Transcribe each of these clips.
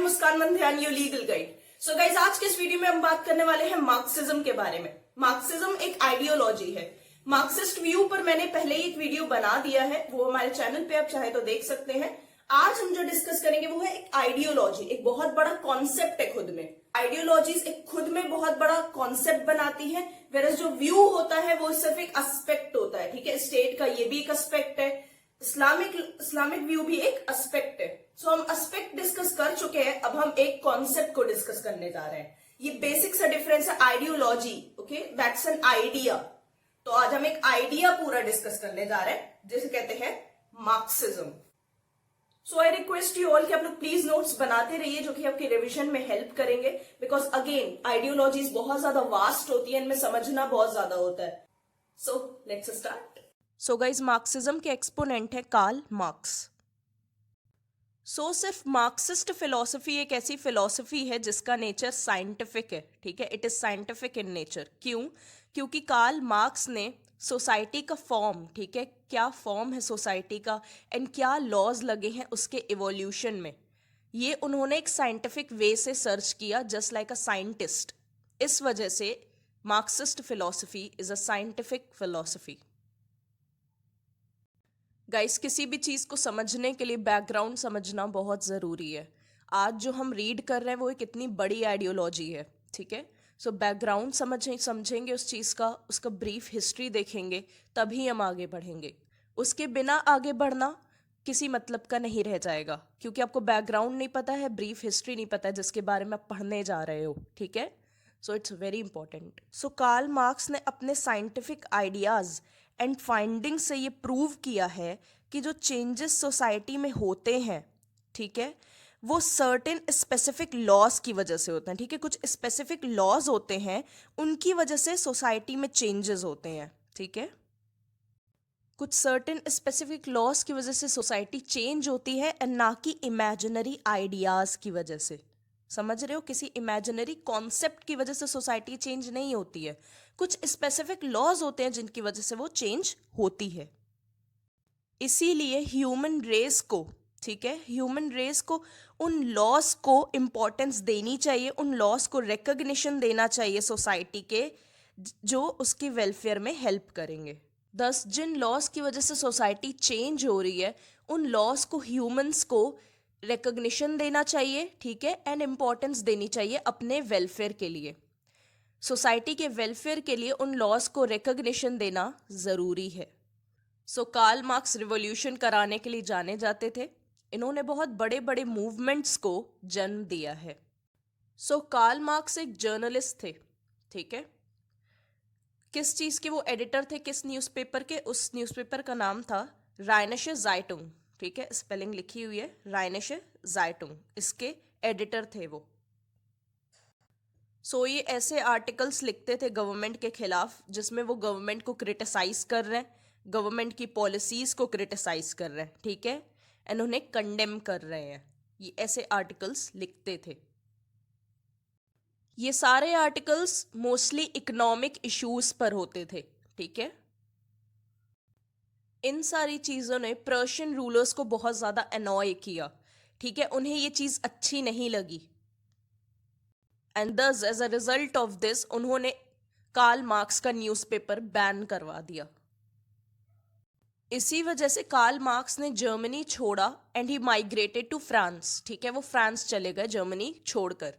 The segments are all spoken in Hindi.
Muskan Mandhiyan, your legal guide. So guys, आज के इस वीडियो में हम बात करने वाले हैं मार्क्सिज्म के बारे में। मार्क्सिज्म एक आइडियोलॉजी है। मार्क्सिस्ट व्यू पर मैंने पहले ही एक वीडियो बना दिया है, वो हमारे चैनल पे आप चाहे तो देख सकते हैं। आज हम जो डिस्कस करेंगे वो है एक आइडियोलॉजी, एक बहुत बड़ा कॉन्सेप्ट है खुद में। आइडियोलॉजीज एक खुद में बहुत बड़ा कॉन्सेप्ट बनाती है, वेरस जो व्यू होता है वो सिर्फ एक एस्पेक्ट होता है। ठीक है, स्टेट का ये भी एक एस्पेक्ट है, इस्लामिक व्यू भी एक एस्पेक्ट है। सो हम एस्पेक्ट डिस्कस कर चुके हैं, अब हम एक कॉन्सेप्ट को डिस्कस करने जा रहे हैं। ये बेसिक सा डिफरेंस है ideology, okay, that's an idea. तो आज हम एक आइडिया पूरा डिस्कस करने जा रहे हैं जिसे कहते हैं Marxism. So I request you all कि आप लोग प्लीज नोट्स बनाते रहिए, जो कि आपके रिवीजन में हेल्प करेंगे, बिकॉज अगेन आइडियोलॉजीज बहुत ज्यादा वास्ट होती है, इनमें समझना बहुत ज्यादा होता है। So let's start. So guys, Marxism के एक्सपोनेंट है कार्ल मार्क्स। सिर्फ मार्क्सिस्ट फिलॉसफी एक ऐसी फिलॉसफी है जिसका नेचर साइंटिफिक है। ठीक है, it is scientific in nature. क्यों? क्योंकि कार्ल मार्क्स ने सोसाइटी का फॉर्म, ठीक है, क्या फॉर्म है सोसाइटी का एंड क्या लॉज लगे हैं उसके इवोल्यूशन में, ये उन्होंने एक साइंटिफिक वे से सर्च किया, जस्ट लाइक अ साइंटिस्ट। इस वजह से Marxist philosophy is a scientific philosophy. Guys, किसी भी चीज़ को समझने के लिए बैकग्राउंड समझना बहुत ज़रूरी है। आज जो हम रीड कर रहे हैं वो एक इतनी बड़ी आइडियोलॉजी है। ठीक है, सो बैकग्राउंड समझेंगे उस चीज़ का, उसका ब्रीफ हिस्ट्री देखेंगे, तभी हम आगे बढ़ेंगे। उसके बिना आगे बढ़ना किसी मतलब का नहीं रह जाएगा, क्योंकि आपको बैकग्राउंड नहीं पता है, ब्रीफ हिस्ट्री नहीं पता है जिसके बारे में आप पढ़ने जा रहे हो। ठीक है, so it's very important. So Karl Marx ने अपने साइंटिफिक आइडियाज़ एंड फाइंडिंग से ये प्रूव किया है कि जो चेंजेस सोसाइटी में होते हैं, ठीक है, वो सर्टेन स्पेसिफिक लॉज की वजह से होते हैं। ठीक है, कुछ स्पेसिफिक लॉज होते हैं, उनकी वजह से सोसाइटी में चेंजेस होते हैं। ठीक है, कुछ सर्टेन स्पेसिफिक लॉज की वजह से सोसाइटी चेंज होती है एंड ना कि इमेजिनरी आइडियाज़ की वजह से। समझ रहे हो, किसी इमेजिनरी कॉन्सेप्ट की वजह से सोसाइटी चेंज नहीं होती है, कुछ स्पेसिफिक लॉज होते हैं जिनकी वजह से वो चेंज होती है। इसीलिए ह्यूमन रेस को, ठीक है, ह्यूमन रेस को उन लॉज को इम्पोर्टेंस देनी चाहिए, उन लॉज को रिकग्निशन देना चाहिए सोसाइटी के, जो उसकी वेलफेयर में हेल्प करेंगे। दस, जिन लॉज की वजह से सोसाइटी चेंज हो रही है, उन लॉज को ह्यूमंस को रिकग्निशन देना चाहिए, ठीक है, एंड इम्पोर्टेंस देनी चाहिए अपने वेलफेयर के लिए। सोसाइटी के वेलफेयर के लिए उन लॉज को रिकग्निशन देना ज़रूरी है। कार्ल मार्क्स रिवॉल्यूशन कराने के लिए जाने जाते थे। इन्होंने बहुत बड़े बड़े मूवमेंट्स को जन्म दिया है। कार्ल मार्क्स एक जर्नलिस्ट थे। ठीक है, किस चीज़ के वो एडिटर थे, किस न्यूज़पेपर के? उस न्यूज़पेपर का नाम था राइनिशे ज़ाइटुंग। ठीक है, स्पेलिंग लिखी हुई है, राइनिशे ज़ाइटुंग, इसके एडिटर थे वो। ये ऐसे आर्टिकल्स लिखते थे गवर्नमेंट के खिलाफ जिसमें वो गवर्नमेंट को क्रिटिसाइज कर रहे हैं, गवर्नमेंट की पॉलिसीज को क्रिटिसाइज कर रहे हैं। ठीक है, एंड उन्हें कंडेम कर रहे हैं। ये ऐसे आर्टिकल्स लिखते थे। ये सारे आर्टिकल्स मोस्टली इकोनॉमिक इश्यूज पर होते थे। ठीक है, इन सारी चीज़ों ने पर्शियन रूलर्स को बहुत ज़्यादा अनॉय किया। ठीक है, उन्हें ये चीज़ अच्छी नहीं लगी, and thus as a result of this उन्होंने कार्ल मार्क्स का न्यूज़पेपर बैन करवा दिया। इसी वजह से कार्ल मार्क्स ने जर्मनी छोड़ा and he migrated to France. ठीक है, वो फ्रांस चले गए जर्मनी छोड़कर।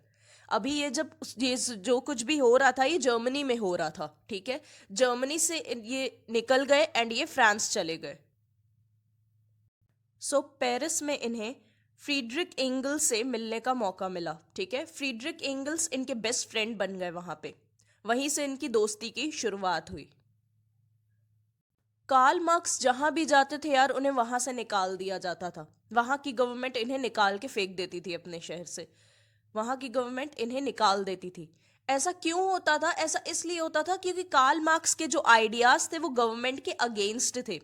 अभी ये जो कुछ भी हो रहा था ये जर्मनी में हो रहा था। ठीक है, जर्मनी से ये निकल गए एंड ये फ्रांस चले गए। पेरिस में इन्हें फ्रीडरिक एंगल्स से मिलने का मौका मिला। ठीक है, फ्रीडरिक एंगल्स इनके बेस्ट फ्रेंड बन गए वहां पे, वहीं से इनकी दोस्ती की शुरुआत हुई। कार्ल मार्क्स जहां भी जाते थे यार, उन्हें वहां से निकाल दिया जाता था। वहां की गवर्नमेंट इन्हें निकाल के फेंक देती थी अपने शहर से, वहां की गवर्नमेंट इन्हें निकाल देती थी। ऐसा क्यों होता था? ऐसा इसलिए होता था क्योंकि कार्ल मार्क्स के जो आइडियाज थे वो गवर्नमेंट के अगेंस्ट थे,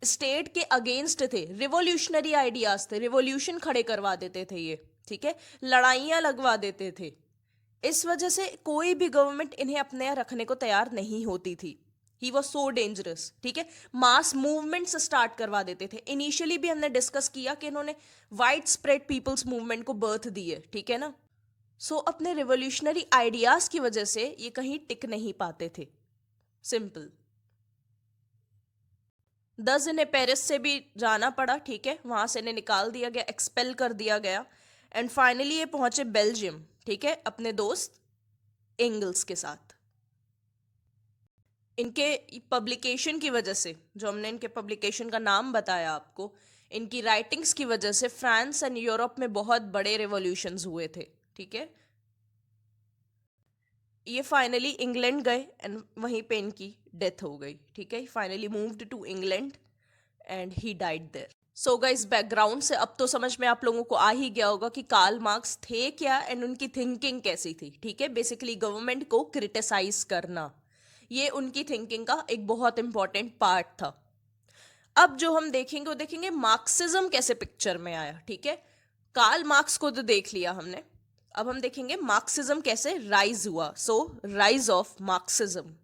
स्टेट के अगेंस्ट थे, रिवॉल्यूशनरी आइडियाज थे, रिवॉल्यूशन खड़े करवा देते थे ये। ठीक है, लड़ाइयाँ लगवा देते थे। इस वजह से कोई भी गवर्नमेंट इन्हें अपने यहाँ रखने को तैयार नहीं होती थी। ही वॉज सो डेंजरस, ठीक है। मास मूवमेंट से स्टार्ट करवा देते थे। इनिशियली भी हमने डिस्कस किया कि इन्होंने वाइड स्प्रेड पीपल्स मूवमेंट को बर्थ दी है, ठीक है ना। सो अपने रिवोल्यूशनरी आइडियाज की वजह से ये कहीं टिक नहीं पाते थे, सिंपल। 10 इन्हें पेरिस से भी जाना पड़ा, ठीक है, वहां से इन्हें निकाल दिया गया, एक्सपेल कर दिया गया, एंड फाइनली ये पहुंचे बेल्जियम, ठीक है, अपने दोस्त एंगल्स के साथ। इनके पब्लिकेशन की वजह से, जो हमने इनके पब्लिकेशन का नाम बताया आपको, इनकी राइटिंग्स की वजह से फ्रांस एंड यूरोप में बहुत बड़े रेवोल्यूशंस हुए थे, ठीक है। ये फाइनली इंग्लैंड गए एंड वहीं पे इनकी डेथ हो गई, ठीक है। Finally moved to England and he died there. So guys, background से अब तो समझ में आप लोगों को आ ही गया होगा कि कार्ल मार्क्स थे क्या एंड उनकी थिंकिंग कैसी थी, ठीक है। बेसिकली गवर्नमेंट को क्रिटिसाइज करना, ये उनकी थिंकिंग का एक बहुत इंपॉर्टेंट पार्ट था। अब जो हम देखेंगे वो देखेंगे मार्क्सिज्म कैसे पिक्चर में आया, ठीक है। कार्ल मार्क्स को तो देख लिया हमने, अब हम देखेंगे मार्क्सिज्म कैसे राइज हुआ। So rise of Marxism.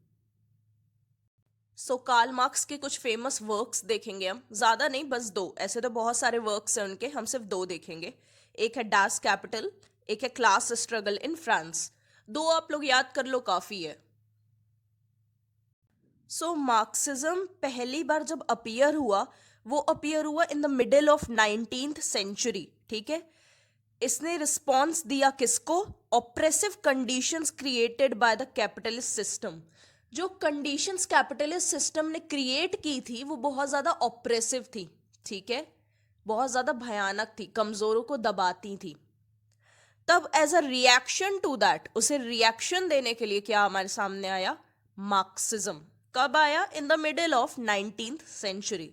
So Karl Marx के कुछ फेमस वर्क्स देखेंगे हम, ज्यादा नहीं, बस 2। ऐसे तो बहुत सारे वर्क्स हैं उनके, हम सिर्फ 2 देखेंगे। एक है डास कैपिटल, एक है क्लास स्ट्रगल इन फ्रांस। 2 आप लोग याद कर लो, काफी है। सो मार्क्सिज्म पहली बार जब अपीयर हुआ, वो अपीयर हुआ in the middle of 19th century, ठीक है। इसने रिस्पॉन्स दिया किसको? Oppressive conditions created by the capitalist system. जो कंडीशंस कैपिटलिस्ट सिस्टम ने क्रिएट की थी वो बहुत ज्यादा ऑप्रेसिव थी, ठीक है, बहुत ज्यादा भयानक थी, कमजोरों को दबाती थी। तब as a reaction to that, उसे रिएक्शन देने के लिए क्या हमारे सामने आया? मार्क्सिज्म। कब आया? In the middle of 19th century.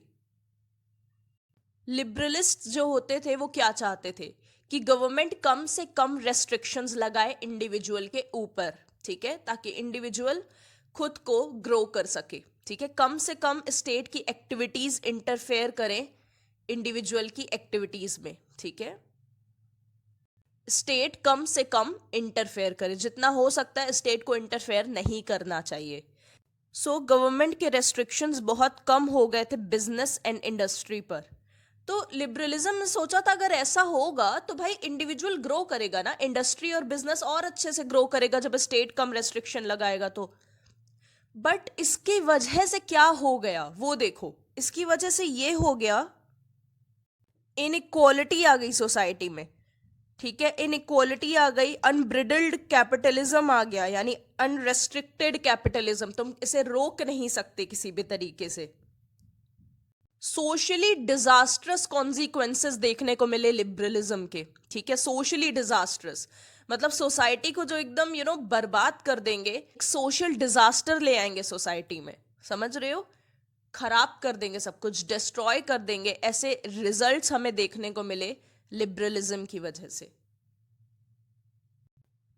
Liberalist जो होते थे वो क्या चाहते थे कि गवर्नमेंट कम से कम रेस्ट्रिक्शंस लगाए इंडिविजुअल के ऊपर, ठीक है, ताकि इंडिविजुअल खुद को ग्रो कर सके, ठीक है। कम से कम स्टेट की एक्टिविटीज इंटरफेयर करें इंडिविजुअल की एक्टिविटीज में, ठीक है। स्टेट कम से कम इंटरफेयर करे, जितना हो सकता है स्टेट को इंटरफेयर नहीं करना चाहिए। सो गवर्नमेंट के रेस्ट्रिक्शंस बहुत कम हो गए थे बिजनेस एंड इंडस्ट्री पर। तो लिबरलिज्म ने सोचा था अगर ऐसा होगा तो भाई इंडिविजुअल ग्रो करेगा ना, इंडस्ट्री और बिजनेस और अच्छे से ग्रो करेगा जब स्टेट कम रेस्ट्रिक्शन लगाएगा तो। बट इसकी वजह से क्या हो गया वो देखो। इसकी वजह से ये हो गया, इनइक्वालिटी आ गई सोसाइटी में, ठीक है। इनइक्वालिटी आ गई, अनब्रिडल्ड कैपिटलिज्म आ गया, यानी अनरेस्ट्रिक्टेड कैपिटलिज्म। तुम इसे रोक नहीं सकते किसी भी तरीके से। सोशली डिजास्ट्रस कॉन्सिक्वेंसेस देखने को मिले लिबरलिज्म के, ठीक है। सोशली डिजास्ट्रस मतलब सोसाइटी को जो एकदम बर्बाद कर देंगे, सोशल डिजास्टर ले आएंगे सोसाइटी में, समझ रहे हो, खराब कर देंगे, सब कुछ डिस्ट्रॉय कर देंगे। ऐसे रिजल्ट्स हमें देखने को मिले लिबरलिज्म की वजह से।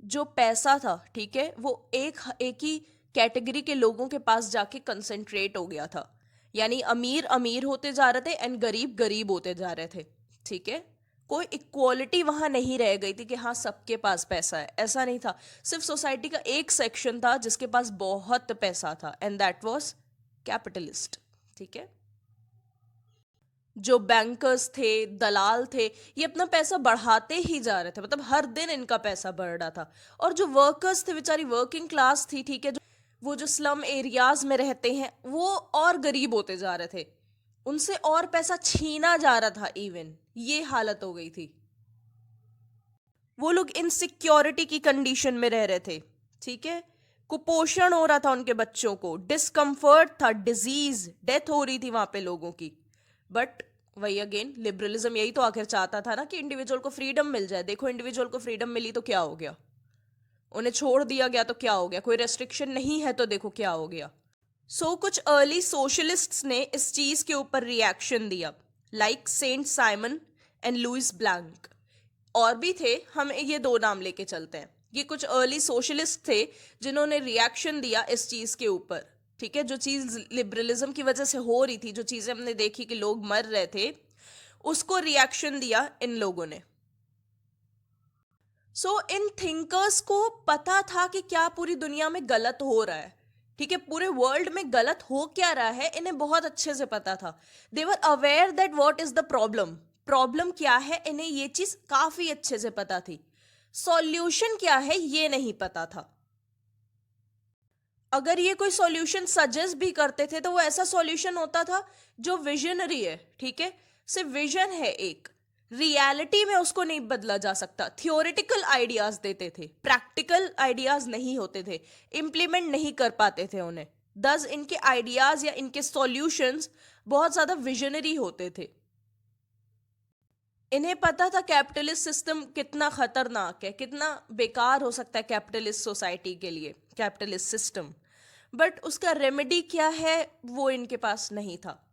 जो पैसा था, ठीक है, वो एक ही कैटेगरी के लोगों के पास जाके कंसंट्रेट हो गया था, यानी अमीर अमीर होते जा रहे थे एंड गरीब गरीब होते जा रहे थे, ठीक है। कोई इक्वालिटी वहां नहीं रह गई थी कि हाँ सबके पास पैसा है, ऐसा नहीं था। सिर्फ सोसाइटी का एक सेक्शन था जिसके पास बहुत पैसा था, एंड दैट वाज कैपिटलिस्ट, ठीक है। जो बैंकर्स थे, दलाल थे, ये अपना पैसा बढ़ाते ही जा रहे थे, मतलब हर दिन इनका पैसा बढ़ रहा था। और जो वर्कर्स थे, बेचारी वर्किंग क्लास थी, ठीक है, वो जो स्लम एरियाज में रहते हैं वो और गरीब होते जा रहे थे, उनसे और पैसा छीना जा रहा था, इवन ये हालत हो गई थी। वो लोग इनसिक्योरिटी की कंडीशन में रह रहे थे, ठीक है। कुपोषण हो रहा था उनके बच्चों को, डिस्कम्फर्ट था, डिजीज, डेथ हो रही थी वहां पे लोगों की। बट वही अगेन लिबरलिज्म यही तो आखिर चाहता था ना कि इंडिविजुअल को फ्रीडम मिल जाए। देखो इंडिविजुअल को फ्रीडम मिली तो क्या हो गया, उन्हें छोड़ दिया गया तो क्या हो गया, कोई रेस्ट्रिक्शन नहीं है तो देखो क्या हो गया। सो कुछ अर्ली सोशलिस्ट्स ने इस चीज के ऊपर रिएक्शन दिया, like Saint Simon and Louis Blanc. और भी थे, हम ये 2 नाम लेके चलते हैं। ये कुछ अर्ली सोशलिस्ट थे जिन्होंने रिएक्शन दिया इस चीज के ऊपर, ठीक है। जो चीज लिबरलिज्म की वजह से हो रही थी, जो चीजें हमने देखी कि लोग मर रहे थे, उसको रिएक्शन दिया इन लोगों ने। सो इन थिंकर्स को पता था कि क्या पूरी दुनिया में गलत हो रहा है, ठीक है, पूरे वर्ल्ड में गलत हो क्या रहा है इन्हें बहुत अच्छे से पता था. They were aware that what is the problem, problem क्या है इन्हें ये चीज काफी अच्छे से पता थी. सॉल्यूशन क्या है ये नहीं पता था. अगर ये कोई सॉल्यूशन सजेस्ट भी करते थे तो वो ऐसा सॉल्यूशन होता था जो विजनरी है. ठीक है, सिर्फ विजन है एक, रियलिटी में उसको नहीं बदला जा सकता. थियोरेटिकल आइडियाज देते थे, प्रैक्टिकल आइडियाज नहीं होते थे, इंप्लीमेंट नहीं कर पाते थे उन्हें. दस इनके आइडियाज या इनके सॉल्यूशंस बहुत ज्यादा विजनरी होते थे. इन्हें पता था कैपिटलिस्ट सिस्टम कितना खतरनाक है, कितना बेकार हो सकता है कैपिटलिस्ट सोसाइटी के लिए, कैपिटलिस्ट सिस्टम. बट उसका रेमेडी क्या है वो इनके पास नहीं था.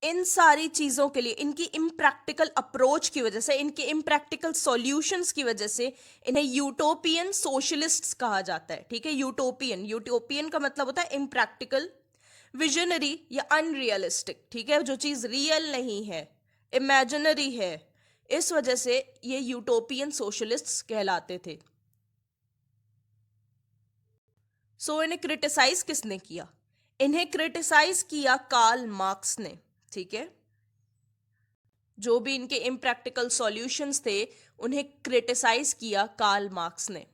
इन सारी चीजों के लिए, इनकी इम्प्रैक्टिकल अप्रोच की वजह से, इनके इम्प्रैक्टिकल सॉल्यूशंस की वजह से इन्हें यूटोपियन सोशलिस्ट्स कहा जाता है. ठीक है, यूटोपियन, यूटोपियन का मतलब होता है इम्प्रैक्टिकल, विजनरी या अनरियलिस्टिक. ठीक है, जो चीज रियल नहीं है, इमेजिनरी है, इस वजह से ये यूटोपियन सोशलिस्ट्स कहलाते थे. सो इन्हें क्रिटिसाइज किसने किया? इन्हें क्रिटिसाइज किया कार्ल मार्क्स ने. ठीक है, जो भी इनके इम्प्रैक्टिकल सॉल्यूशंस थे उन्हें क्रिटिसाइज किया कार्ल मार्क्स ने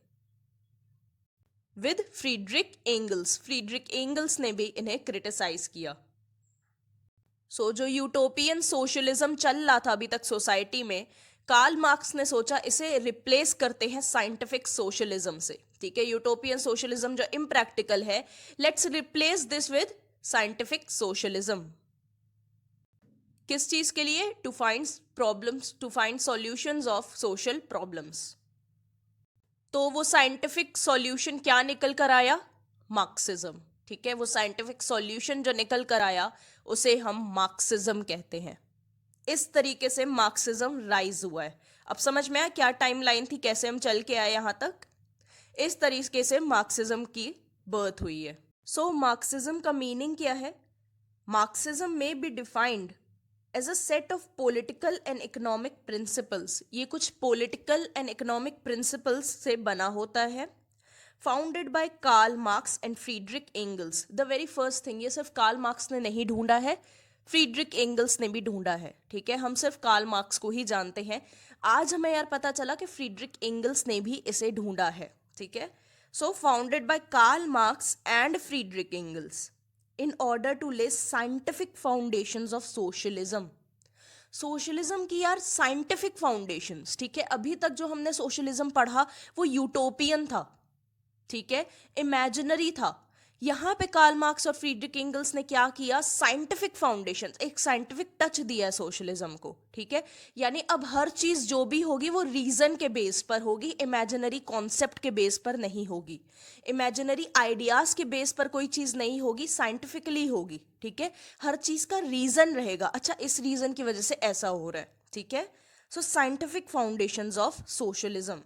with Friedrich angles. Friedrich angles ने भी इन्हें क्रिटिसाइज किया. सो जो यूटोपियन सोशलिज्म चल रहा था अभी तक सोसाइटी में, कार्ल मार्क्स ने सोचा इसे रिप्लेस करते हैं साइंटिफिक सोशलिज्म से. ठीक है, यूटोपियन सोशलिज्म जो इम्प्रैक्टिकल है, let's replace this with scientific socialism. किस चीज के लिए? To find problems, to find solutions of social problems. तो वो साइंटिफिक सॉल्यूशन क्या निकल कर आया? मार्क्सिज्म. ठीक है, वो साइंटिफिक सॉल्यूशन जो निकल कर आया उसे हम मार्क्सिज्म कहते हैं. इस तरीके से मार्क्सिज्म राइज हुआ है. अब समझ में आया क्या टाइमलाइन थी, कैसे हम चल के आए यहां तक? इस तरीके से मार्क्सिज्म की बर्थ हुई है. सो मार्क्सिज्म का मीनिंग क्या है? मार्क्सिज्म में be defined as a set of political and economic principles. ये कुछ पॉलिटिकल एंड इकोनॉमिक प्रिंसिपल्स से बना होता है. Founded by Karl Marx and Friedrich Engels. The very first thing, ये सिर्फ कार्ल मार्क्स ने नहीं ढूंढा है, फ्रीडरिक एंगल्स ने भी ढूंढा है. ठीक है, हम सिर्फ कार्ल मार्क्स को ही जानते हैं. आज हमें यार पता चला कि फ्रीडरिक एंगल्स ने भी इसे ढूंढा है. ठीक है, so founded by Karl Marx and Friedrich Engels in order to lay scientific foundations of socialism. Socialism की यार साइंटिफिक फाउंडेशंस. ठीक है, अभी तक जो हमने सोशलिज्म पढ़ा वो यूटोपियन था. ठीक है, इमेजिनरी था. यहां पे कार्ल मार्क्स और फ्रीडरिक एंगल्स ने क्या किया? साइंटिफिक फाउंडेशन, एक साइंटिफिक टच दिया है सोशलिज्म को. ठीक है, यानी अब हर चीज जो भी होगी वो रीजन के बेस पर होगी, इमेजिनरी कॉन्सेप्ट के बेस पर नहीं होगी, इमेजिनरी आइडियाज के बेस पर कोई चीज नहीं होगी, साइंटिफिकली होगी. ठीक है, हर चीज का रीजन रहेगा. अच्छा, इस रीजन की वजह से ऐसा हो रहा है. ठीक है, सो साइंटिफिक फाउंडेशंस ऑफ सोशलिज्म,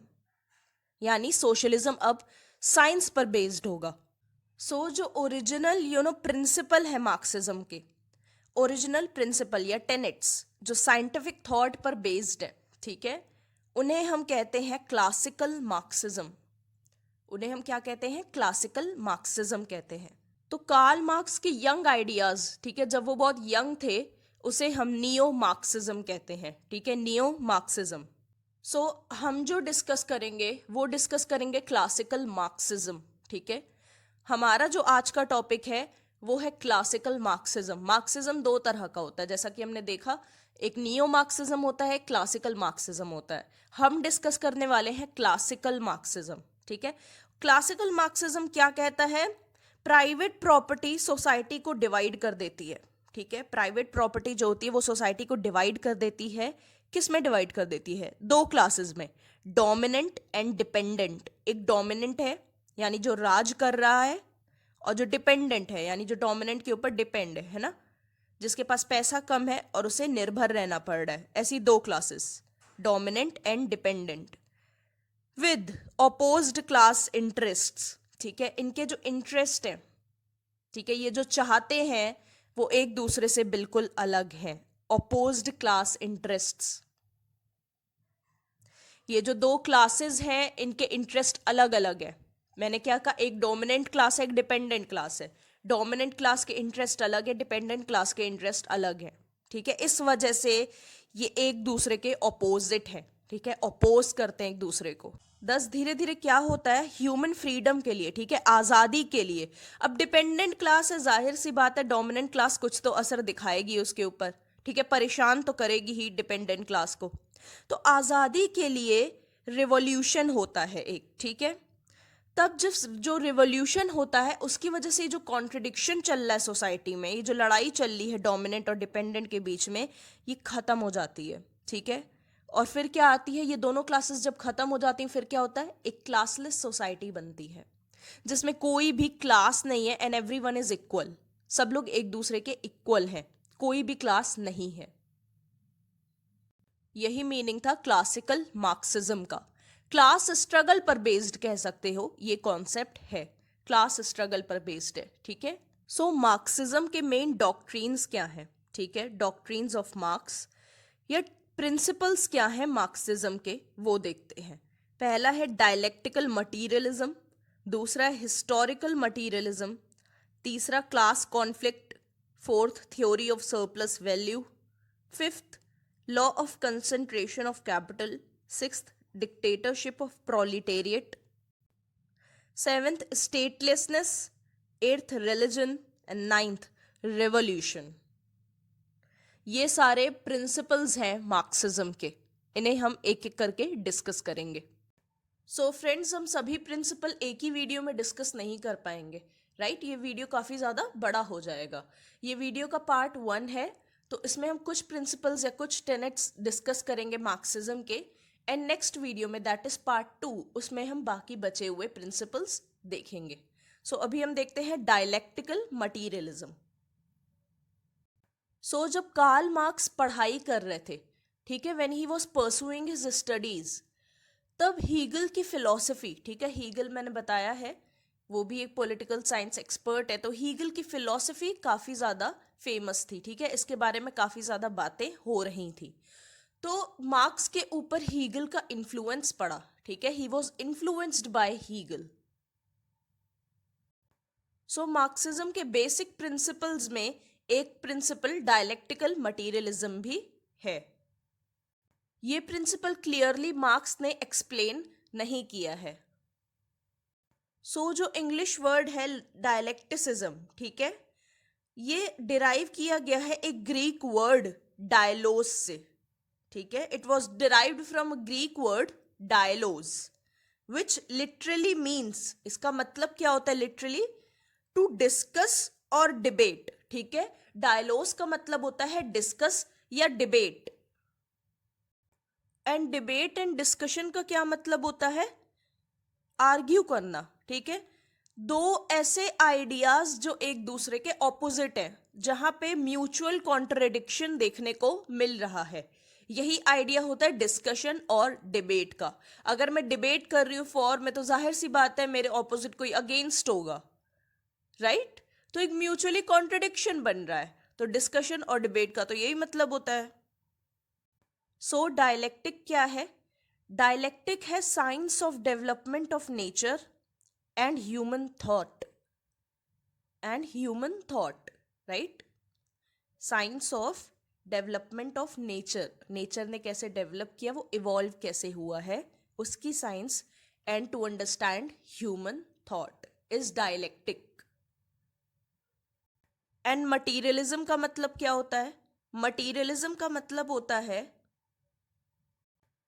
यानी सोशलिज्म अब साइंस पर बेस्ड होगा. सो जो ओरिजिनल प्रिंसिपल है मार्क्सिज्म के, ओरिजिनल प्रिंसिपल या टेनेट्स जो साइंटिफिक थॉट पर बेस्ड है, ठीक है, उन्हें हम कहते हैं क्लासिकल मार्क्सिज्म. उन्हें हम क्या कहते हैं? क्लासिकल मार्क्सिज्म कहते हैं. तो कार्ल मार्क्स के यंग आइडियाज, ठीक है, जब वो बहुत यंग थे उसे हम नियो मार्क्सिज्म कहते हैं. ठीक है, नियो मार्क्सिज्म. सो हम जो डिस्कस करेंगे वो डिस्कस करेंगे क्लासिकल मार्क्सिज्म. ठीक है, हमारा जो आज का टॉपिक है वो है क्लासिकल मार्क्सिज्म. मार्क्सिज्म दो तरह का होता है, जैसा कि हमने देखा, एक नियो मार्क्सिज्म होता है, क्लासिकल मार्क्सिज्म होता है. हम डिस्कस करने वाले हैं क्लासिकल मार्क्सिज्म. ठीक है, क्लासिकल मार्क्सिज्म क्या कहता है? प्राइवेट प्रॉपर्टी सोसाइटी को डिवाइड कर देती है. ठीक है, प्राइवेट प्रॉपर्टी जो होती है वो सोसाइटी को डिवाइड कर देती है. किस में डिवाइड कर देती है? दो क्लासेस में, डोमिनेंट एंड डिपेंडेंट. एक डोमिनेंट है यानी जो राज कर रहा है, और जो डिपेंडेंट है यानी जो डोमिनेंट के ऊपर डिपेंड है ना, जिसके पास पैसा कम है और उसे निर्भर रहना पड़ रहा है. ऐसी दो classes, dominant and dependent, with opposed class interests. ठीक है, इनके जो इंटरेस्ट है, ठीक है, ये जो चाहते हैं वो एक दूसरे से बिल्कुल अलग हैं. Opposed class interests. ये जो दो क्लासेस हैं इनके इंटरेस्ट अलग अलग है. मैंने क्या कहा, एक डोमिनेंट क्लास है, एक डिपेंडेंट क्लास है। डोमिनेंट क्लास के इंटरेस्ट अलग है, डिपेंडेंट क्लास के इंटरेस्ट अलग है, ठीक है। इस वजह से ये एक दूसरे के ऑपोजिट है, ठीक है, अपोज करते हैं एक दूसरे को। दस धीरे धीरे क्या होता है, ह्यूमन फ्रीडम के लिए, ठीक है, आज़ादी के लिए। अब डिपेंडेंट क्लास है, जाहिर सी बात है डोमिनेंट क्लास कुछ तो असर दिखाएगी उसके ऊपर, ठीक है, परेशान तो करेगी ही डिपेंडेंट क्लास को। तो आज़ादी के लिए रिवॉल्यूशन होता है एक, ठीक है। तब जब जो रिवॉल्यूशन होता है उसकी वजह से जो कॉन्ट्रडिक्शन चल रहा है सोसाइटी में, ये जो लड़ाई चल रही है डोमिनेंट और डिपेंडेंट के बीच में, ये खत्म हो जाती है, ठीक है। और फिर क्या आती है, ये दोनों क्लासेस जब खत्म हो जाती हैं फिर क्या होता है, एक क्लासलेस सोसाइटी बनती है जिसमें कोई भी क्लास नहीं है एंड एवरीवन इज इक्वल। सब लोग एक दूसरे के इक्वल हैं, कोई भी क्लास नहीं है। यही मीनिंग था क्लासिकल मार्क्सिज्म का। क्लास स्ट्रगल पर बेस्ड कह सकते हो, ये कॉन्सेप्ट है, क्लास स्ट्रगल पर बेस्ड है, ठीक है। सो मार्क्सिज्म के मेन डॉक्ट्रिन्स क्या हैं, ठीक है, डॉक्ट्रिन्स ऑफ मार्क्स या प्रिंसिपल्स क्या हैं मार्क्सिज्म के, वो देखते हैं। पहला है डायलेक्टिकल मटीरियलिज्म, दूसरा है हिस्टोरिकल मटीरियलिज्म, तीसरा class conflict, fourth theory of surplus value, fifth law of concentration of capital, sixth dictatorship of proletariat, seventh statelessness, eighth religion and ninth revolution. ये सारे प्रिंसिपल्स हैं मार्क्सिज्म के, इन्हें हम एक एक करके डिस्कस करेंगे। सो फ्रेंड्स, हम सभी प्रिंसिपल एक ही वीडियो में डिस्कस नहीं कर पाएंगे, राइट। ये वीडियो काफ़ी ज़्यादा बड़ा हो जाएगा। ये वीडियो का पार्ट 1 है, तो इसमें हम कुछ प्रिंसिपल्स या कुछ टेनेट्स डिस्कस करेंगे मार्क्सिज्म के, एंड नेक्स्ट वीडियो में दैट इज पार्ट 2, उसमें हम बाकी बचे हुए प्रिंसिपल्स देखेंगे। सो अभी हम देखते हैं डायलेक्टिकल मटीरियलिज्म। सो जब कार्ल मार्क्स पढ़ाई कर रहे थे, ठीक है, when he was pursuing his studies, तब हीगल की फिलॉसफी, ठीक है, हीगल मैंने बताया है वो भी एक पॉलिटिकल साइंस एक्सपर्ट है, तो हीगल की फिलॉसफी काफ़ी ज़्यादा फेमस थी, ठीक है, इसके बारे में काफ़ी ज़्यादा बातें हो रही थी। तो मार्क्स के ऊपर हीगल का इन्फ्लुएंस पड़ा, ठीक है, he was influenced by Hegel. So Marxism के बेसिक प्रिंसिपल्स में एक प्रिंसिपल डायलेक्टिकल मटीरियलिज्म भी है। ये प्रिंसिपल क्लियरली मार्क्स ने एक्सप्लेन नहीं किया है। सो जो इंग्लिश वर्ड है डायलेक्टिसिज्म, ठीक है, ये डिराइव किया गया है एक ग्रीक वर्ड डायलोस से, ठीक है, it was derived from Greek word dialos which literally means, इसका मतलब क्या होता है लिटरली, टू डिस्कस और डिबेट, ठीक है। डायलोस का मतलब होता है डिस्कस या debate, and debate and discussion का क्या मतलब होता है, आर्ग्यू करना, ठीक है। दो ऐसे आइडियाज जो एक दूसरे के ऑपोजिट हैं, जहां पे म्यूचुअल कॉन्ट्रडिक्शन देखने को मिल रहा है, यही आइडिया होता है डिस्कशन और डिबेट का। अगर मैं डिबेट कर रही हूँ फॉर में, तो जाहिर सी बात है मेरे ऑपोजिट कोई अगेंस्ट होगा, राइट। तो एक म्यूचुअली कॉन्ट्रडिक्शन बन रहा है, तो डिस्कशन और डिबेट का तो यही मतलब होता है। सो डायलेक्टिक क्या है, डायलेक्टिक है science of development of nature and human thought, right. Science of development of nature, nature ने कैसे डेवलप किया, वो इवॉल्व कैसे हुआ है, उसकी science, and to understand human thought is dialectic. And materialism का मतलब क्या होता है, मटीरियलिज्म का मतलब होता है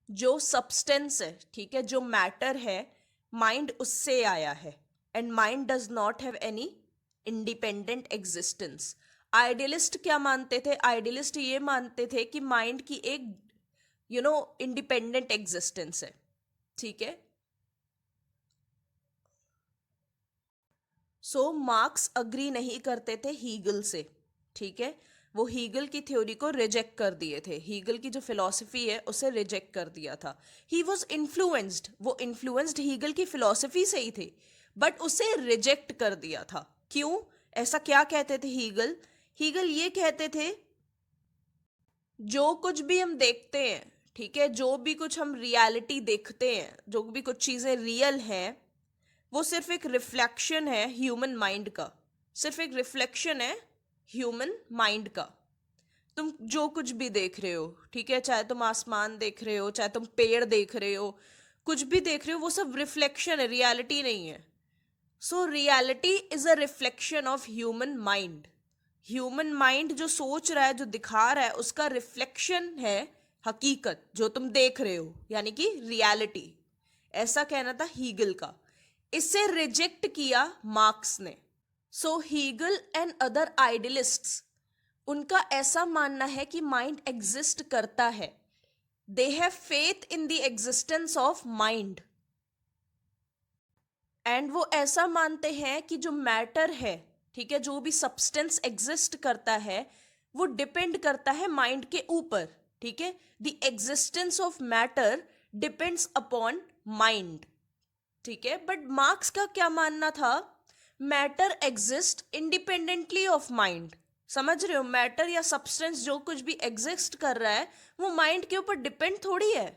जो सब्सटेंस है, ठीक है, जो मैटर है, माइंड उससे आया है, and mind does not have any independent existence. Idealist क्या मानते थे, आइडियलिस्ट ये मानते थे कि माइंड की एक इंडिपेंडेंट एग्जिस्टेंस है, ठीक है। सो मार्क्स अग्री नहीं करते थे हीगल से, ठीक है, वो हीगल की थ्योरी को रिजेक्ट कर दिए थे, हीगल की जो फिलॉसफी है उसे रिजेक्ट कर दिया था। ही वॉज इन्फ्लुएंस्ड, वो इन्फ्लुएंस्ड हीगल की फिलॉसफी से ही थे, बट उसे रिजेक्ट कर दिया था। क्यों, ऐसा क्या कहते थे हीगल, हीगल ये कहते थे जो कुछ भी हम देखते हैं, ठीक है, जो भी कुछ हम रियलिटी देखते हैं, जो भी कुछ चीज़ें रियल हैं, वो सिर्फ एक रिफ्लेक्शन है ह्यूमन माइंड का, सिर्फ एक रिफ्लेक्शन है ह्यूमन माइंड का। तुम जो कुछ भी देख रहे हो, ठीक है, चाहे तुम आसमान देख रहे हो, चाहे तुम पेड़ देख रहे हो, कुछ भी देख रहे हो, वो सब रिफ्लेक्शन है, रियलिटी नहीं है। So reality is a reflection of human mind. Human mind जो सोच रहा है, जो दिखा रहा है, उसका रिफ्लेक्शन है हकीकत जो तुम देख रहे हो, यानी कि रियलिटी। ऐसा कहना था हीगल का। इसे रिजेक्ट किया मार्क्स ने। सो हीगल एंड अदर आइडियलिस्ट्स, उनका ऐसा मानना है कि माइंड एग्जिस्ट करता है। They have faith in the existence of mind. And वो ऐसा मानते हैं कि जो मैटर है, ठीक है, जो भी सब्सटेंस एग्जिस्ट करता है, वो डिपेंड करता है माइंड के ऊपर, ठीक है। The existence of matter depends upon mind, ठीक है। बट मार्क्स का क्या मानना था? Matter exist independently of mind. समझ रहे हो? मैटर या सब्सटेंस जो कुछ भी एग्जिस्ट कर रहा है, वो माइंड के ऊपर डिपेंड थोड़ी है,